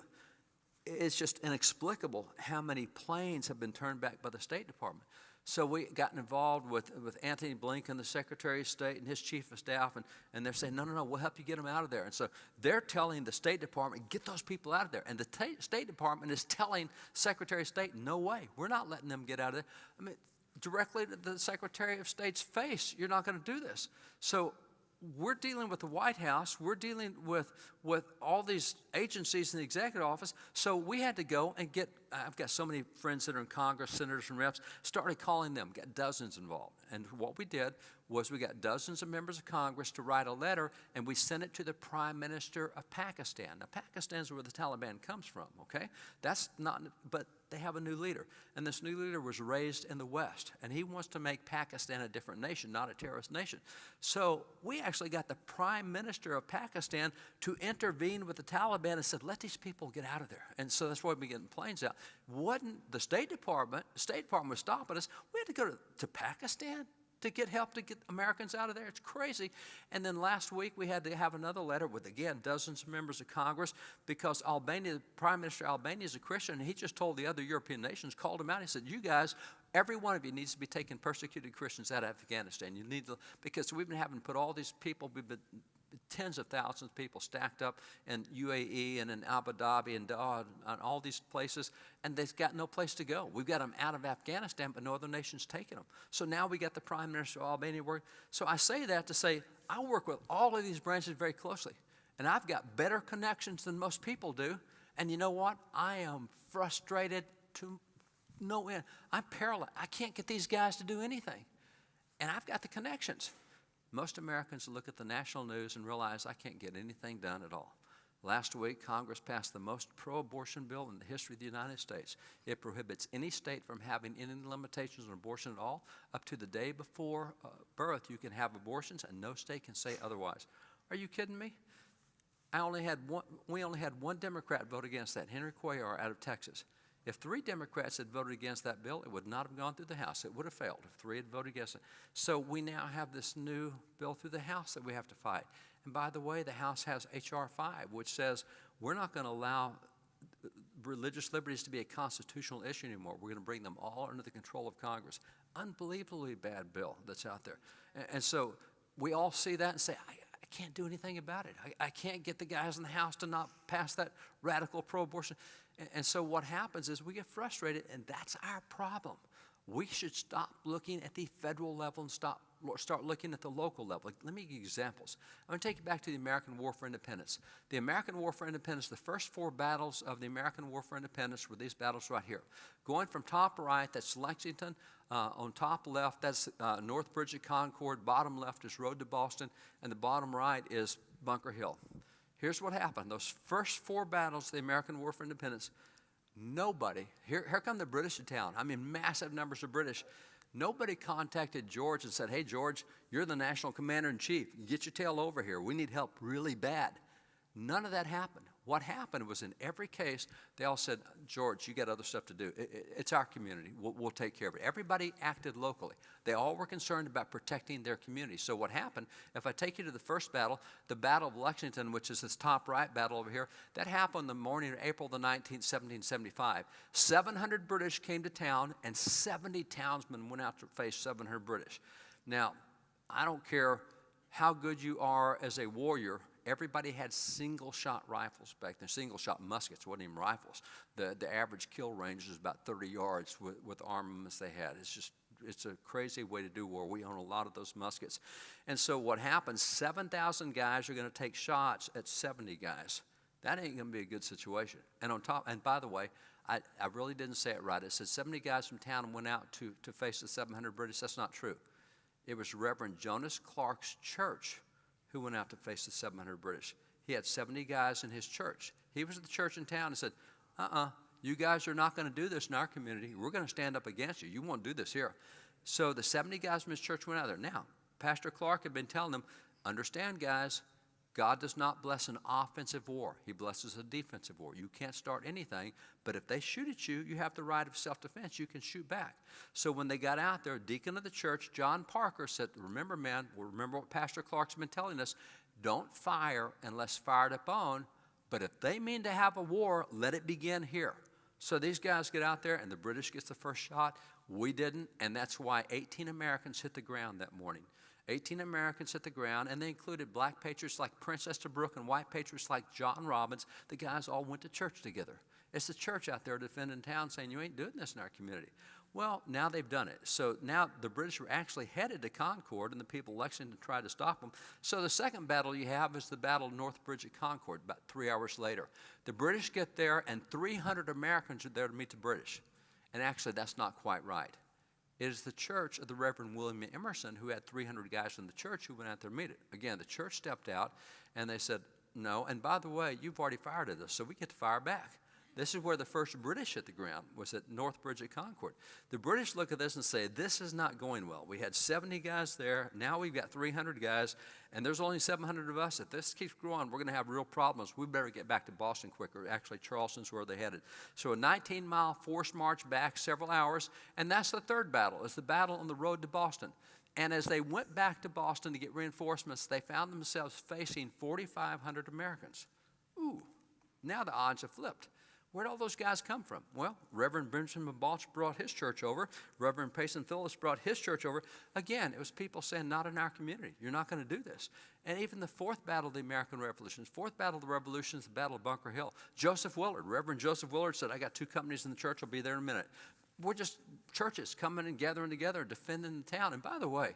It's just inexplicable how many planes have been turned back by the State Department. So we got involved with Anthony Blinken, the Secretary of State, and his Chief of Staff, and they're saying, no, we'll help you get them out of there. And so they're telling the State Department, get those people out of there. And the State Department is telling Secretary of State, no way, we're not letting them get out of there. I mean, directly to the Secretary of State's face, you're not going to do this. So we're dealing with the White House. We're dealing with all these agencies in the executive office. So we had to go and I've got so many friends that are in Congress, senators and reps, started calling them, got dozens involved. And what we did was we got dozens of members of Congress to write a letter, and we sent it to the Prime Minister of Pakistan. Now, Pakistan's where the Taliban comes from, okay? That's not, but they have a new leader. And this new leader was raised in the West, and he wants to make Pakistan a different nation, not a terrorist nation. So we actually got the Prime Minister of Pakistan to intervene with the Taliban and said, let these people get out of there. And so that's why we're getting planes out. Wasn't the State Department was stopping us. We had to go to Pakistan to get help to get Americans out of there. It's crazy. And then last week we had to have another letter with, again, dozens of members of Congress because Albania, Prime Minister Albania is a Christian, and he just told the other European nations, called them out. He said, you guys, every one of you needs to be taking persecuted Christians out of Afghanistan. You need to, because we've been having to put all these people, we've been tens of thousands of people stacked up in UAE and in Abu Dhabi and Doha and all these places, and they've got no place to go. We've got them out of Afghanistan, but no other nation's taking them. So now we got the Prime Minister of Albania working. So I say that to say I work with all of these branches very closely, and I've got better connections than most people do. And you know what? I am frustrated to no end. I'm paralyzed. I can't get these guys to do anything, and I've got the connections. Most Americans look at the national news and realize I can't get anything done at all. Last week, Congress passed the most pro-abortion bill in the history of the United States. It prohibits any state from having any limitations on abortion at all. Up to the day before birth, you can have abortions, and no state can say otherwise. Are you kidding me? We only had one Democrat vote against that, Henry Cuellar out of Texas. If 3 Democrats had voted against that bill, it would not have gone through the House. It would have failed if 3 had voted against it. So we now have this new bill through the House that we have to fight. And by the way, the House has H.R. 5, which says we're not going to allow religious liberties to be a constitutional issue anymore. We're going to bring them all under the control of Congress. Unbelievably bad bill that's out there. And so we all see that and say, I can't do anything about it. I can't get the guys in the House to not pass that radical pro-abortion. And so what happens is we get frustrated, and that's our problem. We should stop looking at the federal level and start looking at the local level. Let me give you examples. I'm going to take you back to the American War for Independence. The American War for Independence, the first 4 battles of the American War for Independence were these battles right here. Going from top right, that's Lexington. On top left, that's North Bridge at Concord. Bottom left is Road to Boston. And the bottom right is Bunker Hill. Here's what happened. Those first 4 battles of the American War for Independence, nobody, here come the British to town. I mean, massive numbers of British. Nobody contacted George and said, hey, George, you're the national commander-in-chief. Get your tail over here. We need help really bad. None of that happened. What happened was in every case, they all said, George, you got other stuff to do. It's our community. We'll take care of it. Everybody acted locally. They all were concerned about protecting their community. So what happened, if I take you to the first battle, the Battle of Lexington, which is this top right battle over here, that happened the morning of April the 19th, 1775. 700 British came to town, and 70 townsmen went out to face 700 British. Now, I don't care how good you are as a warrior. Everybody had single-shot rifles back then, single-shot muskets. It wasn't even rifles. The average kill range was about 30 yards with armaments they had. It's a crazy way to do war. We own a lot of those muskets. And so what happens, 7,000 guys are going to take shots at 70 guys. That ain't going to be a good situation. And by the way, I really didn't say it right. It said 70 guys from town went out to face the 700 British. That's not true. It was Reverend Jonas Clark's church who went out to face the 700 British. He had 70 guys in his church. He was at the church in town and said, you guys are not going to do this in our community. We're going to stand up against you. You won't do this here. So the 70 guys from his church went out there. Now, Pastor Clark had been telling them, understand, guys, God does not bless an offensive war. He blesses a defensive war. You can't start anything, but if they shoot at you, you have the right of self-defense. You can shoot back. So when they got out there, deacon of the church, John Parker, said, remember, man, remember what Pastor Clark's been telling us, don't fire unless fired upon, but if they mean to have a war, let it begin here. So these guys get out there, and the British gets the first shot. We didn't, and that's why 18 Americans hit the ground that morning. 18 Americans hit the ground, and they included black patriots like Prince Estabrook and white patriots like John Robbins. The guys all went to church together. It's the church out there defending town saying, you ain't doing this in our community. Well, now they've done it. So now the British were actually headed to Concord, and the people of Lexington tried to stop them. So the second battle you have is the Battle of North Bridge at Concord, about 3 hours later. The British get there, and 300 Americans are there to meet the British. And actually, that's not quite right. It is the church of the Reverend William Emerson, who had 300 guys in the church who went out there to meet it. Again, the church stepped out, and they said, no, and by the way, you've already fired at us, so we get to fire back. This is where the first British hit the ground, was at North Bridge at Concord. The British look at this and say, this is not going well. We had 70 guys there. Now we've got 300 guys, and there's only 700 of us. If this keeps growing, we're going to have real problems. We better get back to Boston quicker. Actually, Charleston's where they headed. So a 19-mile forced march back several hours, and that's the third battle. It's the battle on the road to Boston. And as they went back to Boston to get reinforcements, they found themselves facing 4,500 Americans. Ooh, now the odds have flipped. Where'd all those guys come from? Well, Reverend Benjamin Balch brought his church over. Reverend Payson Phillips brought his church over. Again, it was people saying, not in our community. You're not going to do this. And even the fourth battle of the American Revolution, fourth battle of the Revolution is the Battle of Bunker Hill. Joseph Willard, Reverend Joseph Willard said, I got 2 companies in the church. I'll be there in a minute. We're just churches coming and gathering together, defending the town. And by the way,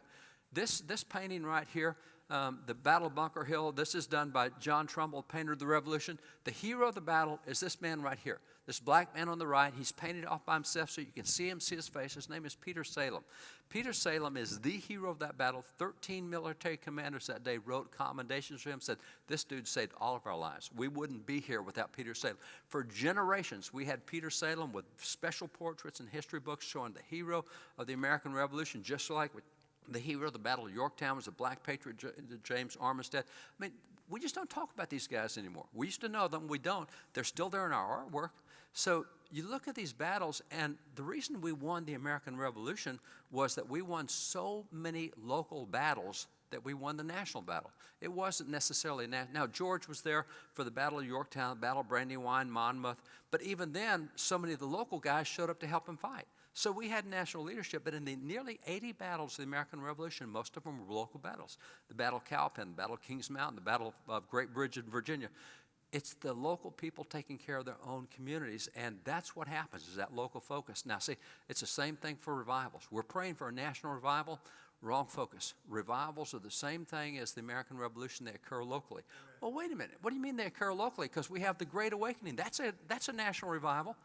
this painting right here, the Battle of Bunker Hill, this is done by John Trumbull, painter of the Revolution. The hero of the battle is this man right here, this black man on the right. He's painted off by himself so you can see him, see his face. His name is Peter Salem. Peter Salem is the hero of that battle. 13 military commanders that day wrote commendations for him, said, this dude saved all of our lives. We wouldn't be here without Peter Salem. For generations, we had Peter Salem with special portraits and history books showing the hero of the American Revolution, just like the hero of the Battle of Yorktown was a black patriot, James Armistead. I mean, we just don't talk about these guys anymore. We used to know them. We don't. They're still there in our artwork. So you look at these battles, and the reason we won the American Revolution was that we won so many local battles that we won the national battle. It wasn't necessarily now, George was there for the Battle of Yorktown, the Battle of Brandywine, Monmouth, but even then, so many of the local guys showed up to help him fight. So we had national leadership, but in the nearly 80 battles of the American Revolution, most of them were local battles. The Battle of Cowpen, the Battle of Kings Mountain, the Battle of Great Bridge in Virginia. It's the local people taking care of their own communities, and that's what happens, is that local focus. Now, see, it's the same thing for revivals. We're praying for a national revival. Wrong focus. Revivals are the same thing as the American Revolution. They occur locally. Well, wait a minute. What do you mean they occur locally? Because we have the Great Awakening. That's a national revival.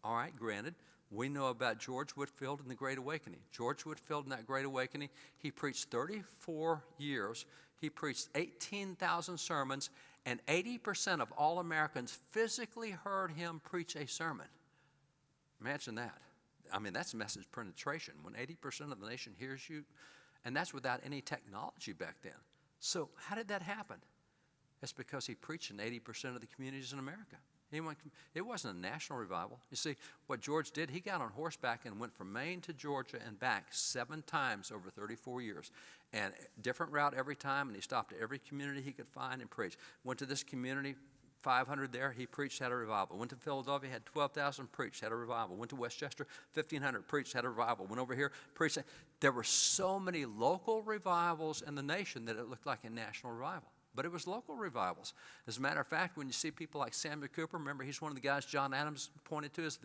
All right, granted. We know about George Whitefield and the Great Awakening. George Whitefield in that Great Awakening, he preached 34 years. He preached 18,000 sermons, and 80% of all Americans physically heard him preach a sermon. Imagine that. I mean, that's message penetration, when 80% of the nation hears you, and that's without any technology back then. So how did that happen? It's because he preached in 80% of the communities in America. It wasn't a national revival. You see, what George did, he got on horseback and went from Maine to Georgia and back 7 times over 34 years. And different route every time, and he stopped at every community he could find and preached. Went to this community, 500 there, he preached, had a revival. Went to Philadelphia, had 12,000, preached, had a revival. Went to Westchester, 1,500, preached, had a revival. Went over here, preached. There were so many local revivals in the nation that it looked like a national revival. But it was local revivals. As a matter of fact, when you see people like Samuel Cooper, remember he's one of the guys John Adams pointed to as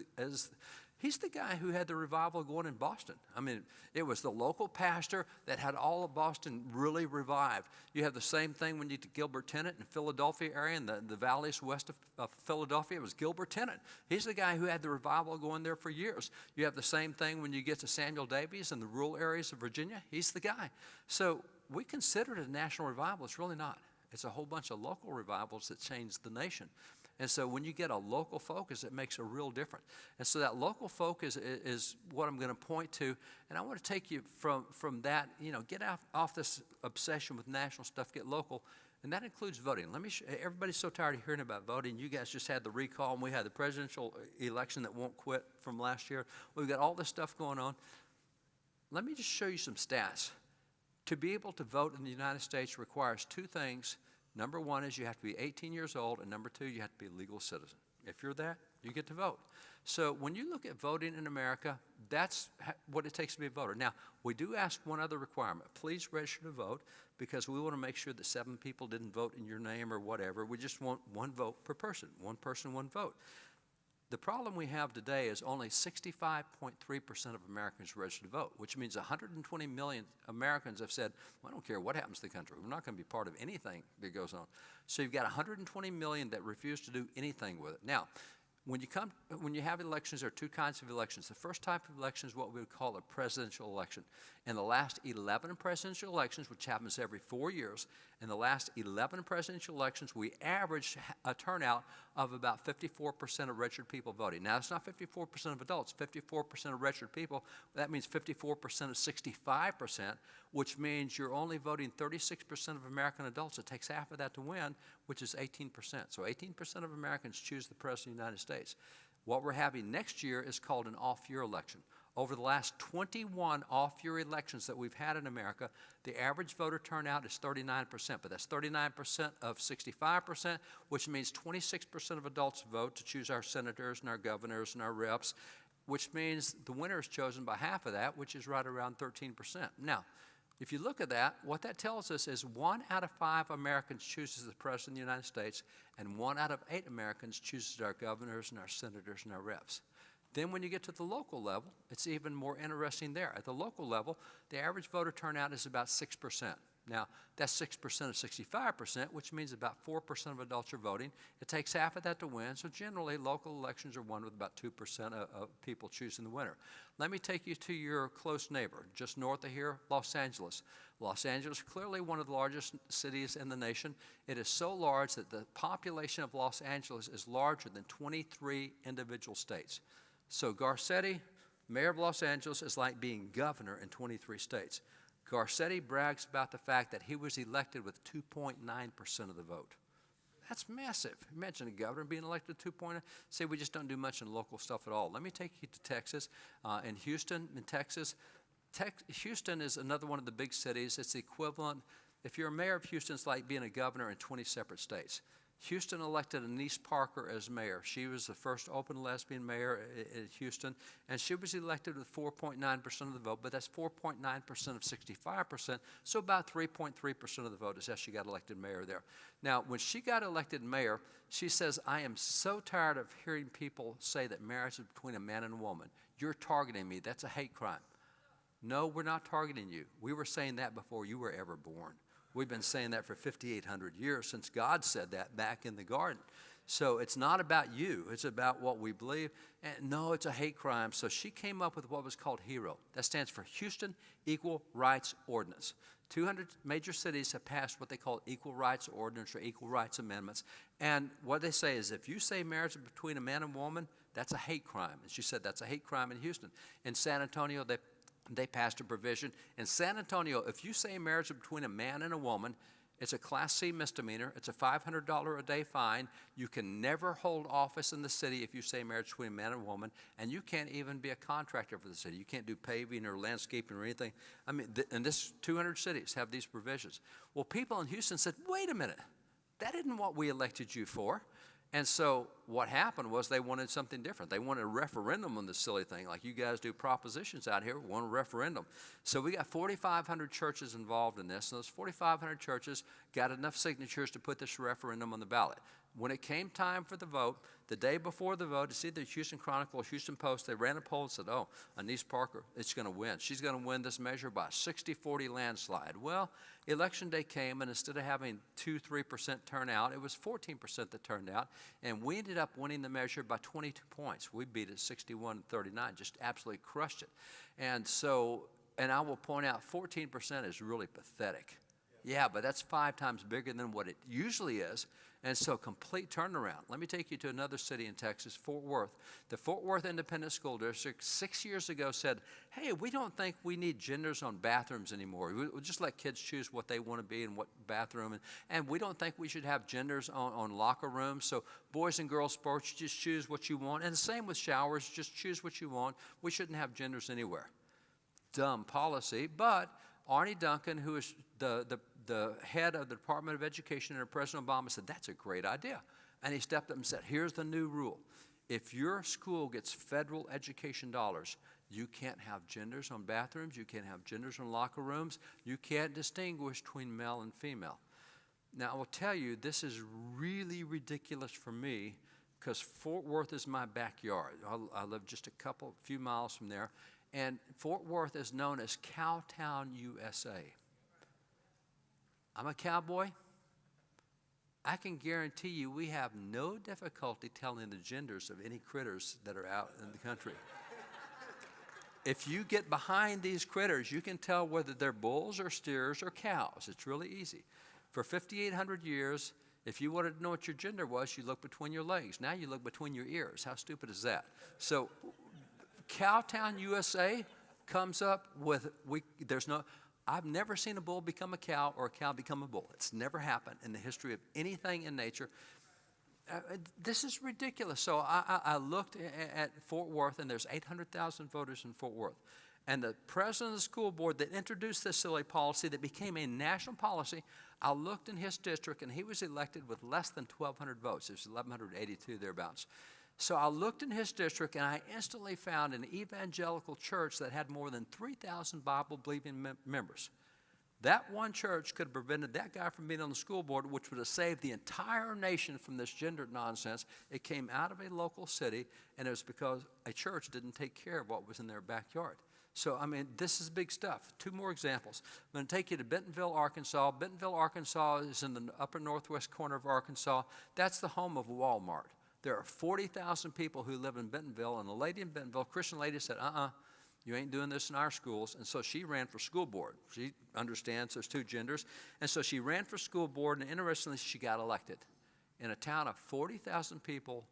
he's the guy who had the revival going in Boston. I mean, it was the local pastor that had all of Boston really revived. You have the same thing when you get to Gilbert Tennant in the Philadelphia area and the valleys west of Philadelphia. It was Gilbert Tennant. He's the guy who had the revival going there for years. You have the same thing when you get to Samuel Davies in the rural areas of Virginia. He's the guy. So we consider it a national revival. It's really not. It's a whole bunch of local revivals that changed the nation. And so when you get a local focus, it makes a real difference. And so that local focus is what I'm going to point to. And I want to take you from that, get off this obsession with national stuff, get local. And that includes voting. Everybody's so tired of hearing about voting. You guys just had the recall, and we had the presidential election that won't quit from last year. We've got all this stuff going on. Let me just show you some stats. To be able to vote in the United States requires 2 things. Number 1 is you have to be 18 years old, and number 2, you have to be a legal citizen. If you're that, you get to vote. So when you look at voting in America, that's what it takes to be a voter. Now, we do ask one other requirement. Please register to vote, because we want to make sure that 7 people didn't vote in your name or whatever. We just want 1 vote per person. 1 person, 1 vote. The problem we have today is only 65.3% of Americans registered to vote, which means 120 million Americans have said, well, I don't care what happens to the country. We're not going to be part of anything that goes on. So you've got 120 million that refuse to do anything with it. Now, when you have elections, there are 2 kinds of elections. The first type of election is what we would call a presidential election. In the last 11 presidential elections, which happens every 4 years, in the last 11 presidential elections, we averaged a turnout of about 54% of registered people voting. Now, it's not 54% of adults, 54% of registered people. That means 54% of 65%, which means you're only voting 36% of American adults. It takes half of that to win, which is 18%. So 18% of Americans choose the President of the United States. What we're having next year is called an off-year election. Over the last 21 off-year elections that we've had in America, the average voter turnout is 39%, but that's 39% of 65%, which means 26% of adults vote to choose our senators and our governors and our reps, which means the winner is chosen by half of that, which is right around 13%. Now, if you look at that, what that tells us is 1 out of 5 Americans chooses the President of the United States, and 1 out of 8 Americans chooses our governors and our senators and our reps. Then when you get to the local level, it's even more interesting there. At the local level, the average voter turnout is about 6%. Now, that's 6% of 65%, which means about 4% of adults are voting. It takes half of that to win, so generally local elections are won with about 2% of people choosing the winner. Let me take you to your close neighbor, just north of here, Los Angeles. Los Angeles, clearly one of the largest cities in the nation. It is so large that the population of Los Angeles is larger than 23 individual states. So Garcetti, mayor of Los Angeles, is like being governor in 23 states. Garcetti brags about the fact that he was elected with 2.9% of the vote. That's massive. Imagine a governor being elected with 2.9. Say we just don't do much in local stuff at all. Let me take you to Texas. In Houston, in Texas, Houston is another one of the big cities. It's the equivalent. If you're a mayor of Houston, it's like being a governor in 20 separate states. Houston elected Anise Parker as mayor. She was the first open lesbian mayor in Houston, and she was elected with 4.9% of the vote, but that's 4.9% of 65%, so about 3.3% of the vote is how she got elected mayor there. Now, when she got elected mayor, she says, I am so tired of hearing people say that marriage is between a man and a woman. You're targeting me. That's a hate crime. No, we're not targeting you. We were saying that before you were ever born. We've been saying that for 5,800 years since God said that back in the garden. So it's not about you. It's about what we believe. And no, it's a hate crime. So she came up with what was called HERO. That stands for Houston Equal Rights Ordinance. 200 major cities have passed what they call Equal Rights Ordinance or Equal Rights Amendments. And what they say is if you say marriage is between a man and woman, that's a hate crime. And she said that's a hate crime in Houston. In San Antonio, they passed a provision. In San Antonio, if you say marriage is between a man and a woman, it's a Class C misdemeanor. It's a $500 a day fine. You can never hold office in the city if you say marriage between a man and a woman, and you can't even be a contractor for the city. You can't do paving or landscaping or anything. I mean, and this 200 cities have these provisions. Well, people in Houston said, wait a minute, that isn't what we elected you for. And so what happened was they wanted something different. They wanted a referendum on this silly thing, like you guys do propositions out here, we want a referendum. So we got 4,500 churches involved in this, and those 4,500 churches got enough signatures to put this referendum on the ballot. When it came time for the vote, the day before the vote, it's either Houston Chronicle or Houston Post, they ran a poll and said, oh, Anise Parker, it's going to win. She's going to win this measure by a 60-40 landslide. Well, election day came, and instead of having 2-3% turnout, it was 14% that turned out, and we ended up winning the measure by 22 points. We beat it 61-39, just absolutely crushed it. And so, and I will point out, 14% is really pathetic. Yeah, but that's 5 times bigger than what it usually is. And so complete turnaround. Let me take you to another city in Texas, Fort Worth. The Fort Worth Independent School District 6 years ago said, hey, we don't think we need genders on bathrooms anymore. We'll just let kids choose what they want to be and what bathroom. And we don't think we should have genders on locker rooms. So boys and girls sports, just choose what you want. And the same with showers, just choose what you want. We shouldn't have genders anywhere. Dumb policy, but Arnie Duncan, who is the head of the Department of Education under President Obama, said, that's a great idea. And he stepped up and said, here's the new rule. If your school gets federal education dollars, you can't have genders on bathrooms, you can't have genders on locker rooms, you can't distinguish between male and female. Now, I will tell you, this is really ridiculous for me because Fort Worth is my backyard. I live just a few miles from there. And Fort Worth is known as Cowtown, USA. I'm a cowboy. I can guarantee you we have no difficulty telling the genders of any critters that are out in the country. If you get behind these critters, you can tell whether they're bulls or steers or cows. It's really easy. For 5,800 years, if you wanted to know what your gender was, you looked between your legs. Now you look between your ears. How stupid is that? So Cowtown, USA comes up with, I've never seen a bull become a cow or a cow become a bull. It's never happened in the history of anything in nature. This is ridiculous. So I looked at Fort Worth, and there's 800,000 voters in Fort Worth. And the president of the school board that introduced this silly policy that became a national policy, I looked in his district, and he was elected with less than 1,200 votes. It was 1,182 thereabouts. So I looked in his district, and I instantly found an evangelical church that had more than 3,000 Bible-believing members. That one church could have prevented that guy from being on the school board, which would have saved the entire nation from this gender nonsense. It came out of a local city, and it was because a church didn't take care of what was in their backyard. So, I mean, this is big stuff. 2 more examples. I'm going to take you to Bentonville, Arkansas. Bentonville, Arkansas is in the upper northwest corner of Arkansas. That's the home of Walmart. There are 40,000 people who live in Bentonville, and a lady in Bentonville, a Christian lady, said, you ain't doing this in our schools. And so she ran for school board. She understands there's 2 genders. And so she ran for school board, and interestingly, she got elected. In a town of 40,000 people,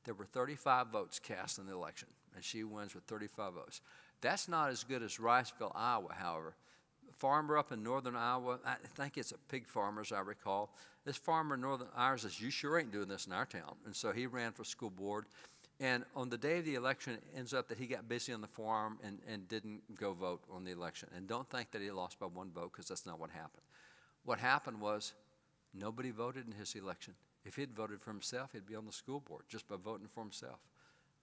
there were 35 votes cast in the election, and she wins with 35 votes. That's not as good as Riceville, Iowa, however. A farmer up in northern Iowa, I think it's a pig farmer, as I recall. This farmer in northern Iowa says, you sure ain't doing this in our town. And so he ran for school board. And on the day of the election, it ends up that he got busy on the farm and didn't go vote on the election. And don't think that he lost by 1 vote, because that's not what happened. What happened was nobody voted in his election. If he'd voted for himself, he'd be on the school board just by voting for himself.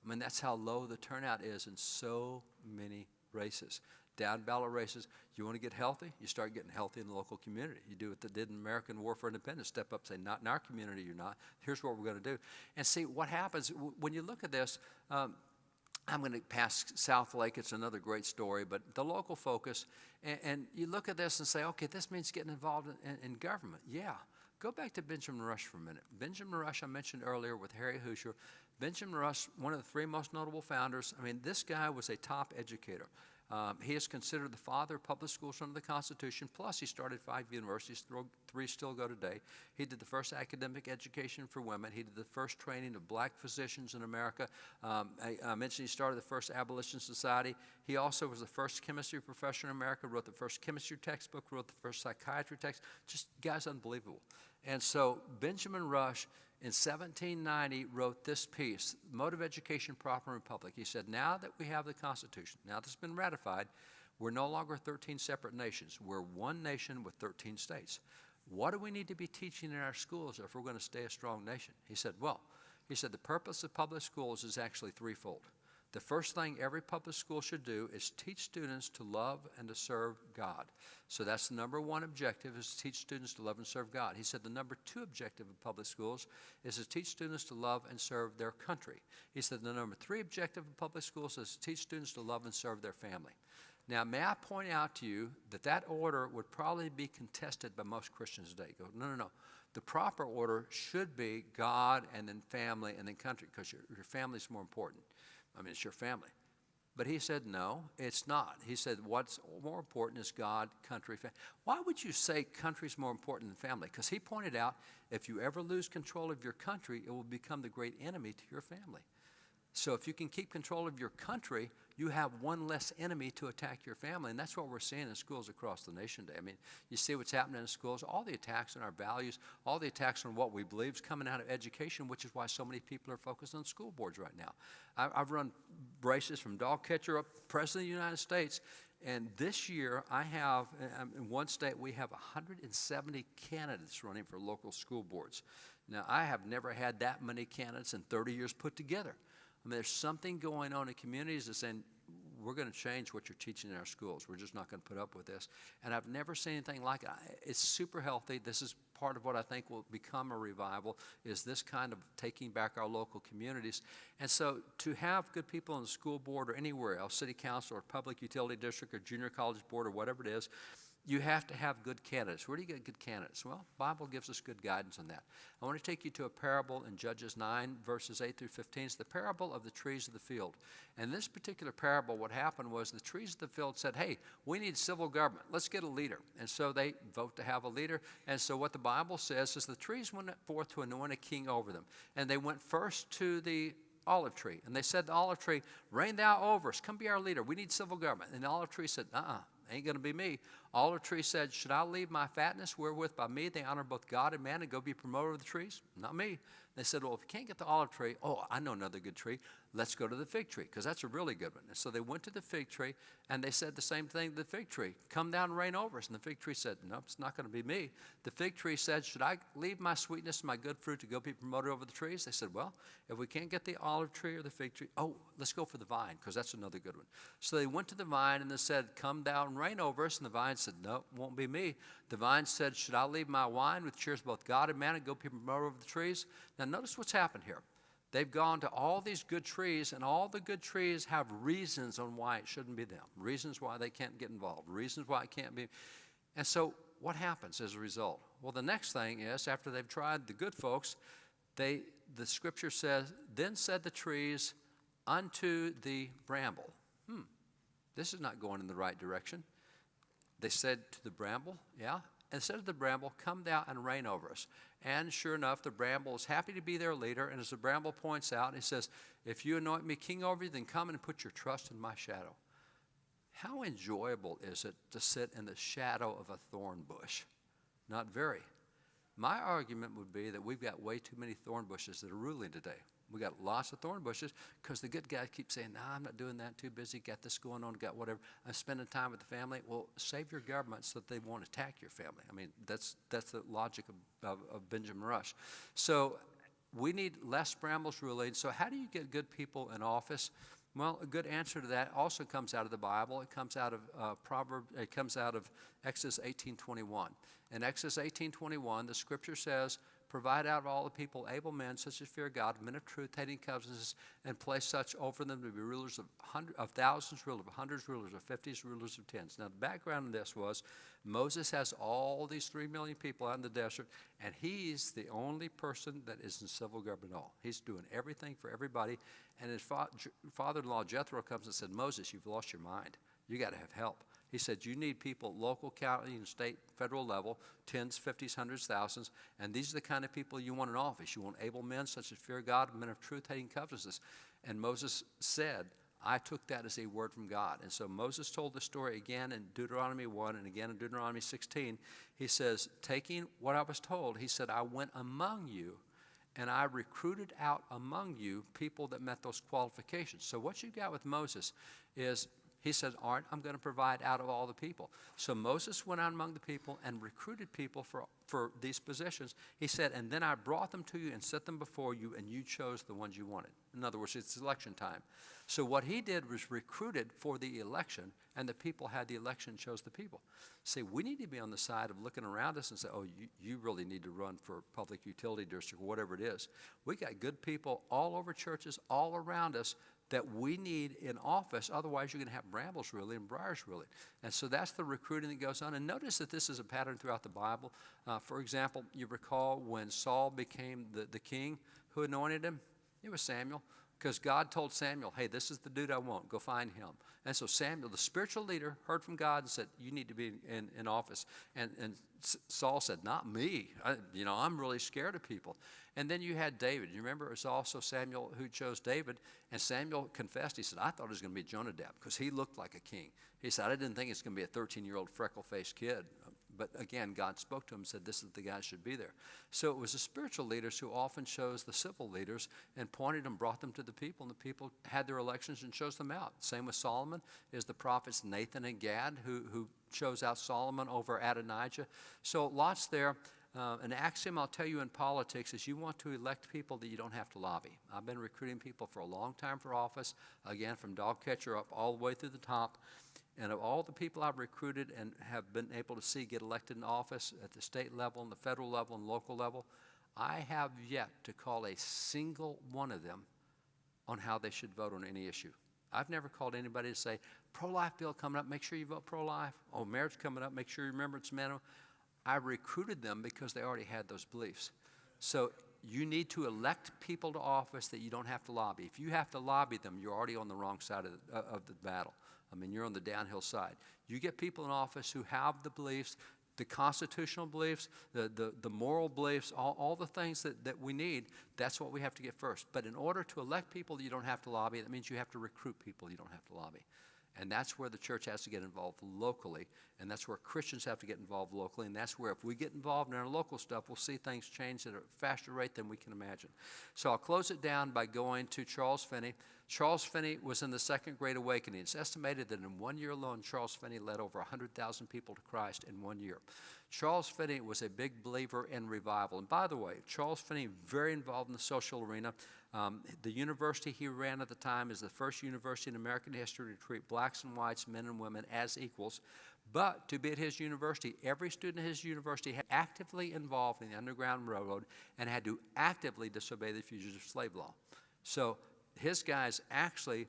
I mean, that's how low the turnout is in so many races. Down ballot races, you want to get healthy, you start getting healthy in the local community. You do what they did in American War for Independence, step up, say, not in our community, you're not. Here's what we're going to do. And see, what happens, when you look at this, I'm going to pass South Lake. It's another great story, but the local focus, and you look at this and say, okay, this means getting involved in government. Yeah. Go back to Benjamin Rush for a minute. Benjamin Rush, I mentioned earlier with Harry Hoosier. Benjamin Rush, one of the three most notable founders. I mean, this guy was a top educator. He is considered the father of public schools under the Constitution, plus he started 5 universities, 3 still go today. He did the first academic education for women. He did the first training of black physicians in America. I mentioned he started the first abolition society. He also was the first chemistry professor in America, wrote the first chemistry textbook, wrote the first psychiatry text. Just, guy's unbelievable. And so Benjamin Rush, in 1790, wrote this piece, Mode of Education, Proper and Republic. He said, now that we have the Constitution, now that it's been ratified, we're no longer 13 separate nations. We're one nation with 13 states. What do we need to be teaching in our schools if we're going to stay a strong nation? He said, the purpose of public schools is actually threefold. The first thing every public school should do is teach students to love and to serve God. So that's the number one objective, is to teach students to love and serve God. He said the number two objective of public schools is to teach students to love and serve their country. He said the number three objective of public schools is to teach students to love and serve their family. Now, may I point out to you that that order would probably be contested by most Christians today. Go, no. The proper order should be God and then family and then country, because your family's more important. I mean, it's your family. But he said, no, it's not. He said, what's more important is God, country, family. Why would you say country's more important than family? Because he pointed out, if you ever lose control of your country, it will become the great enemy to your family. So if you can keep control of your country, you have one less enemy to attack your family. And that's what we're seeing in schools across the nation today. I mean, you see what's happening in schools, all the attacks on our values, all the attacks on what we believe is coming out of education, which is why so many people are focused on school boards right now. I've run races from dog catcher up President of the United States. And this year, I have, in one state, we have 170 candidates running for local school boards. Now, I have never had that many candidates in 30 years put together. I mean, there's something going on in communities that's saying, we're going to change what you're teaching in our schools. We're just not going to put up with this. And I've never seen anything like it. It's super healthy. This is part of what I think will become a revival, is this kind of taking back our local communities. And so to have good people on the school board or anywhere else, city council or public utility district or junior college board or whatever it is, you have to have good candidates. Where do you get good candidates? Well, the Bible gives us good guidance on that. I want to take you to a parable in Judges 9, verses 8 through 15. It's the parable of the trees of the field. And this particular parable, what happened was the trees of the field said, hey, we need civil government. Let's get a leader. And so they vote to have a leader. And so what the Bible says is the trees went forth to anoint a king over them. And they went first to the olive tree. And they said to the olive tree, reign thou over us. Come be our leader. We need civil government. And the olive tree said, ain't going to be me. Olive tree said, should I leave my fatness wherewith by me they honor both God and man and go be promoter of the trees? Not me. They said, well, if you can't get the olive tree, I know another good tree. Let's go to the fig tree, because that's a really good one. And so they went to the fig tree, and they said the same thing to the fig tree. Come down and reign over us. And the fig tree said, no, it's not going to be me. The fig tree said, should I leave my sweetness and my good fruit to go be promoted over the trees? They said, well, if we can't get the olive tree or the fig tree, let's go for the vine, because that's another good one. So they went to the vine, and they said, come down and reign over us. And the vine said, no, it won't be me. The vine said, should I leave my wine, which cheers both God and man, and go be promoted over the trees? Now notice what's happened here. They've gone to all these good trees, and all the good trees have reasons on why it shouldn't be them, reasons why they can't get involved, reasons why it can't be. And so what happens as a result? Well, the next thing is, after they've tried the good folks, the scripture says, then said the trees unto the bramble. This is not going in the right direction. They said to the bramble, and said to the bramble, come thou and reign over us. And sure enough, the bramble is happy to be their leader. And as the bramble points out, he says, if you anoint me king over you, then come and put your trust in my shadow. How enjoyable is it to sit in the shadow of a thorn bush? Not very. My argument would be that we've got way too many thorn bushes that are ruling today. We got lots of thorn bushes because the good guys keep saying, "Nah, I'm not doing that. Too busy. Got this going on. Got whatever. I'm spending time with the family." Well, save your government so that they won't attack your family. I mean, that's the logic of Benjamin Rush. So we need less brambles ruling. So how do you get good people in office? Well, a good answer to that also comes out of the Bible. It comes out of It comes out of Exodus 18:21. In Exodus 18:21, the Scripture says, "Provide out of all the people able men, such as fear God, men of truth, hating covetousness, and place such over them to be rulers of thousands, rulers of hundreds, rulers of fifties, rulers of tens." Now, the background of this was Moses has all these 3 million people out in the desert, and he's the only person that is in civil government at all. He's doing everything for everybody. And his father-in-law Jethro comes and said, "Moses, you've lost your mind. You got to have help." He said, "You need people local, county, and state, federal level, tens, fifties, hundreds, thousands, and these are the kind of people you want in office. You want able men such as fear God, men of truth, hating covetousness." And Moses said, "I took that as a word from God." And so Moses told the story again in Deuteronomy 1 and again in Deuteronomy 16. He says, taking what I was told, he said, "I went among you and I recruited out among you people that met those qualifications." So what you got with Moses is he said, "All right, I'm going to provide out of all the people." So Moses went out among the people and recruited people for these positions. He said, "And then I brought them to you and set them before you, and you chose the ones you wanted." In other words, it's election time. So what he did was recruited for the election, and the people had the election, chose the people. See, we need to be on the side of looking around us and say, "Oh, you really need to run for public utility district," or whatever it is. We got good people all over churches, all around us, that we need in office. Otherwise, you're going to have brambles ruling and briars ruling. And so that's the recruiting that goes on. And notice that this is a pattern throughout the Bible. For example, you recall when Saul became the king, who anointed him? It was Samuel. Because God told Samuel, "Hey, this is the dude I want. Go find him." And so Samuel, the spiritual leader, heard from God and said, "You need to be in office." And Saul said, "Not me. I'm really scared of people." And then you had David. You remember it was also Samuel who chose David. And Samuel confessed. He said, "I thought it was going to be Jonadab because he looked like a king." He said, "I didn't think it's going to be a 13-year-old freckle-faced kid." But again, God spoke to him and said, "This is the guy who should be there." So it was the spiritual leaders who often chose the civil leaders and pointed them, brought them to the people, and the people had their elections and chose them out. Same with Solomon, is the prophets Nathan and Gad who chose out Solomon over Adonijah. So lots there. An axiom I'll tell you in politics is you want to elect people that you don't have to lobby. I've been recruiting people for a long time for office, again, from dog catcher up all the way through the top. And of all the people I've recruited and have been able to see get elected in office at the state level and the federal level and local level, I have yet to call a single one of them on how they should vote on any issue. I've never called anybody to say, "Pro-life bill coming up, make sure you vote pro-life." "Oh, marriage coming up, make sure you remember it's men." I recruited them because they already had those beliefs. So you need to elect people to office that you don't have to lobby. If you have to lobby them, you're already on the wrong side of the battle. I mean, you're on the downhill side. You get people in office who have the beliefs, the constitutional beliefs, the moral beliefs, all the things that we need. That's what we have to get first. But in order to elect people that you don't have to lobby, that means you have to recruit people you don't have to lobby. And that's where the church has to get involved locally, and that's where Christians have to get involved locally, and that's where if we get involved in our local stuff, we'll see things change at a faster rate than we can imagine. So I'll close it down by going to Charles Finney. Charles Finney was in the Second Great Awakening. It's estimated that in 1 year alone, Charles Finney led over 100,000 people to Christ in 1 year. Charles Finney was a big believer in revival. And by the way, Charles Finney, very involved in the social arena. The university he ran at the time is the first university in American history to treat blacks and whites, men and women as equals. But to be at his university, every student at his university had actively involved in the Underground Railroad and had to actively disobey the fugitive slave law. So his guys actually,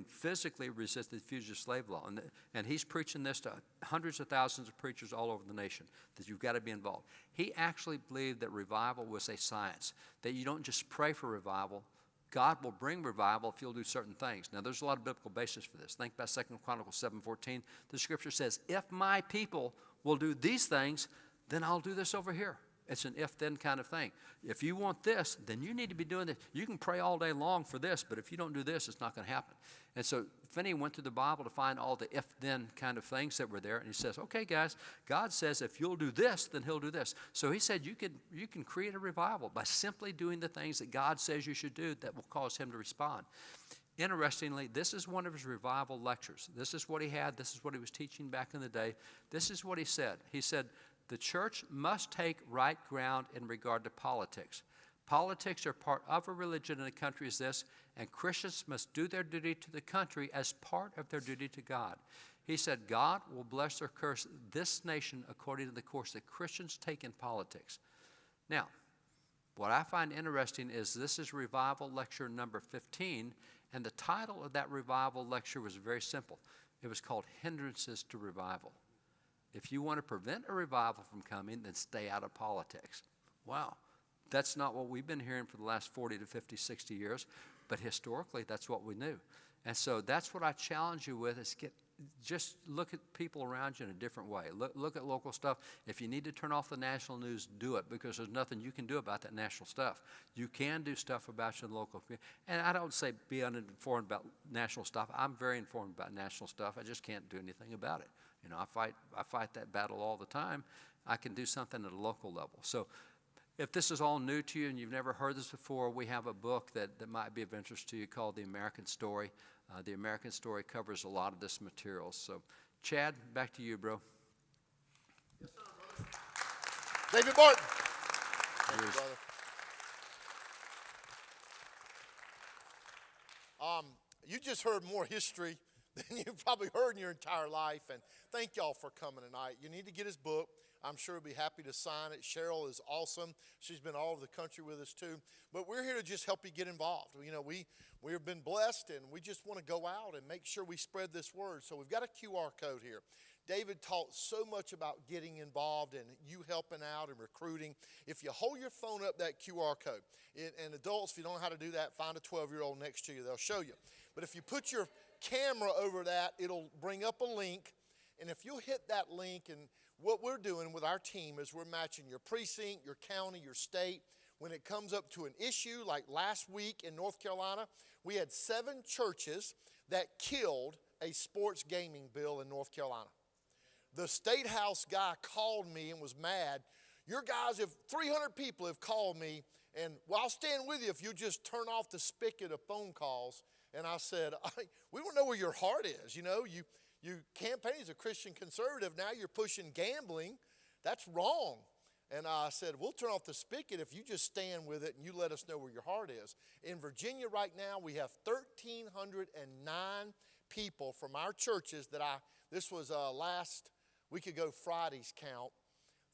physically resisted fugitive slave law. And he's preaching this to hundreds of thousands of preachers all over the nation, that you've got to be involved. He actually believed that revival was a science, that you don't just pray for revival. God will bring revival if you'll do certain things. Now, there's a lot of biblical basis for this. Think about 2 Chronicles 7:14. The scripture says, "If my people will do these things, then I'll do this over here." It's an if-then kind of thing. If you want this, then you need to be doing this. You can pray all day long for this, but if you don't do this, it's not going to happen. And so Finney went through the Bible to find all the if-then kind of things that were there, and he says, okay, guys, God says if you'll do this, then he'll do this. So he said you can create a revival by simply doing the things that God says you should do that will cause him to respond. Interestingly, this is one of his revival lectures. This is what he had. This is what he was teaching back in the day. This is what he said. He said, the church must take right ground in regard to politics. Politics are part of a religion in a country as this, and Christians must do their duty to the country as part of their duty to God. He said, God will bless or curse this nation according to the course that Christians take in politics. Now, what I find interesting is this is revival lecture number 15, and the title of that revival lecture was very simple. It was called Hindrances to Revival. If you want to prevent a revival from coming, then stay out of politics. Wow. That's not what we've been hearing for the last 40 to 50, 60 years, but historically that's what we knew. And so that's what I challenge you with is just look at people around you in a different way. Look at local stuff. If you need to turn off the national news, do it, because there's nothing you can do about that national stuff. You can do stuff about your local community. And I don't say be uninformed about national stuff. I'm very informed about national stuff. I just can't do anything about it. You know, I fight that battle all the time. I can do something at a local level. So if this is all new to you and you've never heard this before, we have a book that might be of interest to you called The American Story. The American Story covers a lot of this material. So, Chad, back to you, bro. Yes, sir, brother. David Barton. Thank you, brother. You just heard more history than you've probably heard in your entire life, and thank y'all for coming tonight. You need to get his book. I'm sure he'll be happy to sign it. Cheryl is awesome. She's been all over the country with us too. But we're here to just help you get involved. You know, we've been blessed, and we just want to go out and make sure we spread this word. So we've got a QR code here. David taught so much about getting involved and you helping out and recruiting. If you hold your phone up that QR code, and adults, if you don't know how to do that, find a 12-year-old next to you. They'll show you. But if you put your camera over that, it'll bring up a link. And if you'll hit that link, and what we're doing with our team is we're matching your precinct, your county, your state. When it comes up to an issue, like last week in North Carolina, we had 7 churches that killed a sports gaming bill in North Carolina. The State House guy called me and was mad. Your guys, if 300 people have called me, and well, I'll stand with you if you just turn off the spigot of phone calls. And I said, we don't know where your heart is. You know, you campaign as a Christian conservative. Now you're pushing gambling. That's wrong. And I said, we'll turn off the spigot if you just stand with it and you let us know where your heart is. In Virginia right now, we have 1,309 people from our churches this was last week ago, Friday's count.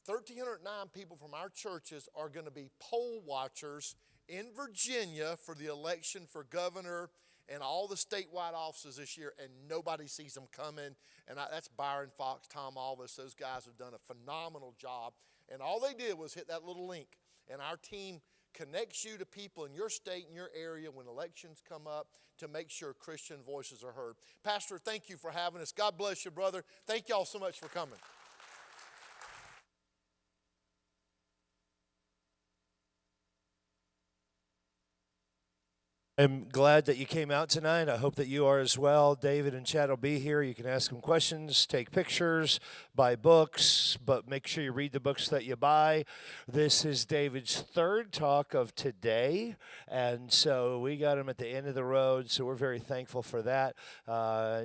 1,309 people from our churches are going to be poll watchers in Virginia for the election for governor and all the statewide offices this year, and nobody sees them coming. And that's Byron Fox, Tom Alvis. Those guys have done a phenomenal job. And all they did was hit that little link. And our team connects you to people in your state and your area when elections come up to make sure Christian voices are heard. Pastor, thank you for having us. God bless you, brother. Thank y'all so much for coming. I'm glad that you came out tonight. I hope that you are as well. David and Chad will be here. You can ask them questions, take pictures, buy books, but make sure you read the books that you buy. This is David's 3rd talk of today, and so we got him at the end of the road, so we're very thankful for that.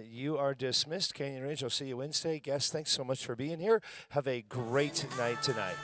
You are dismissed. Canyon Ridge, I'll see you Wednesday. Guests, thanks so much for being here. Have a great night tonight.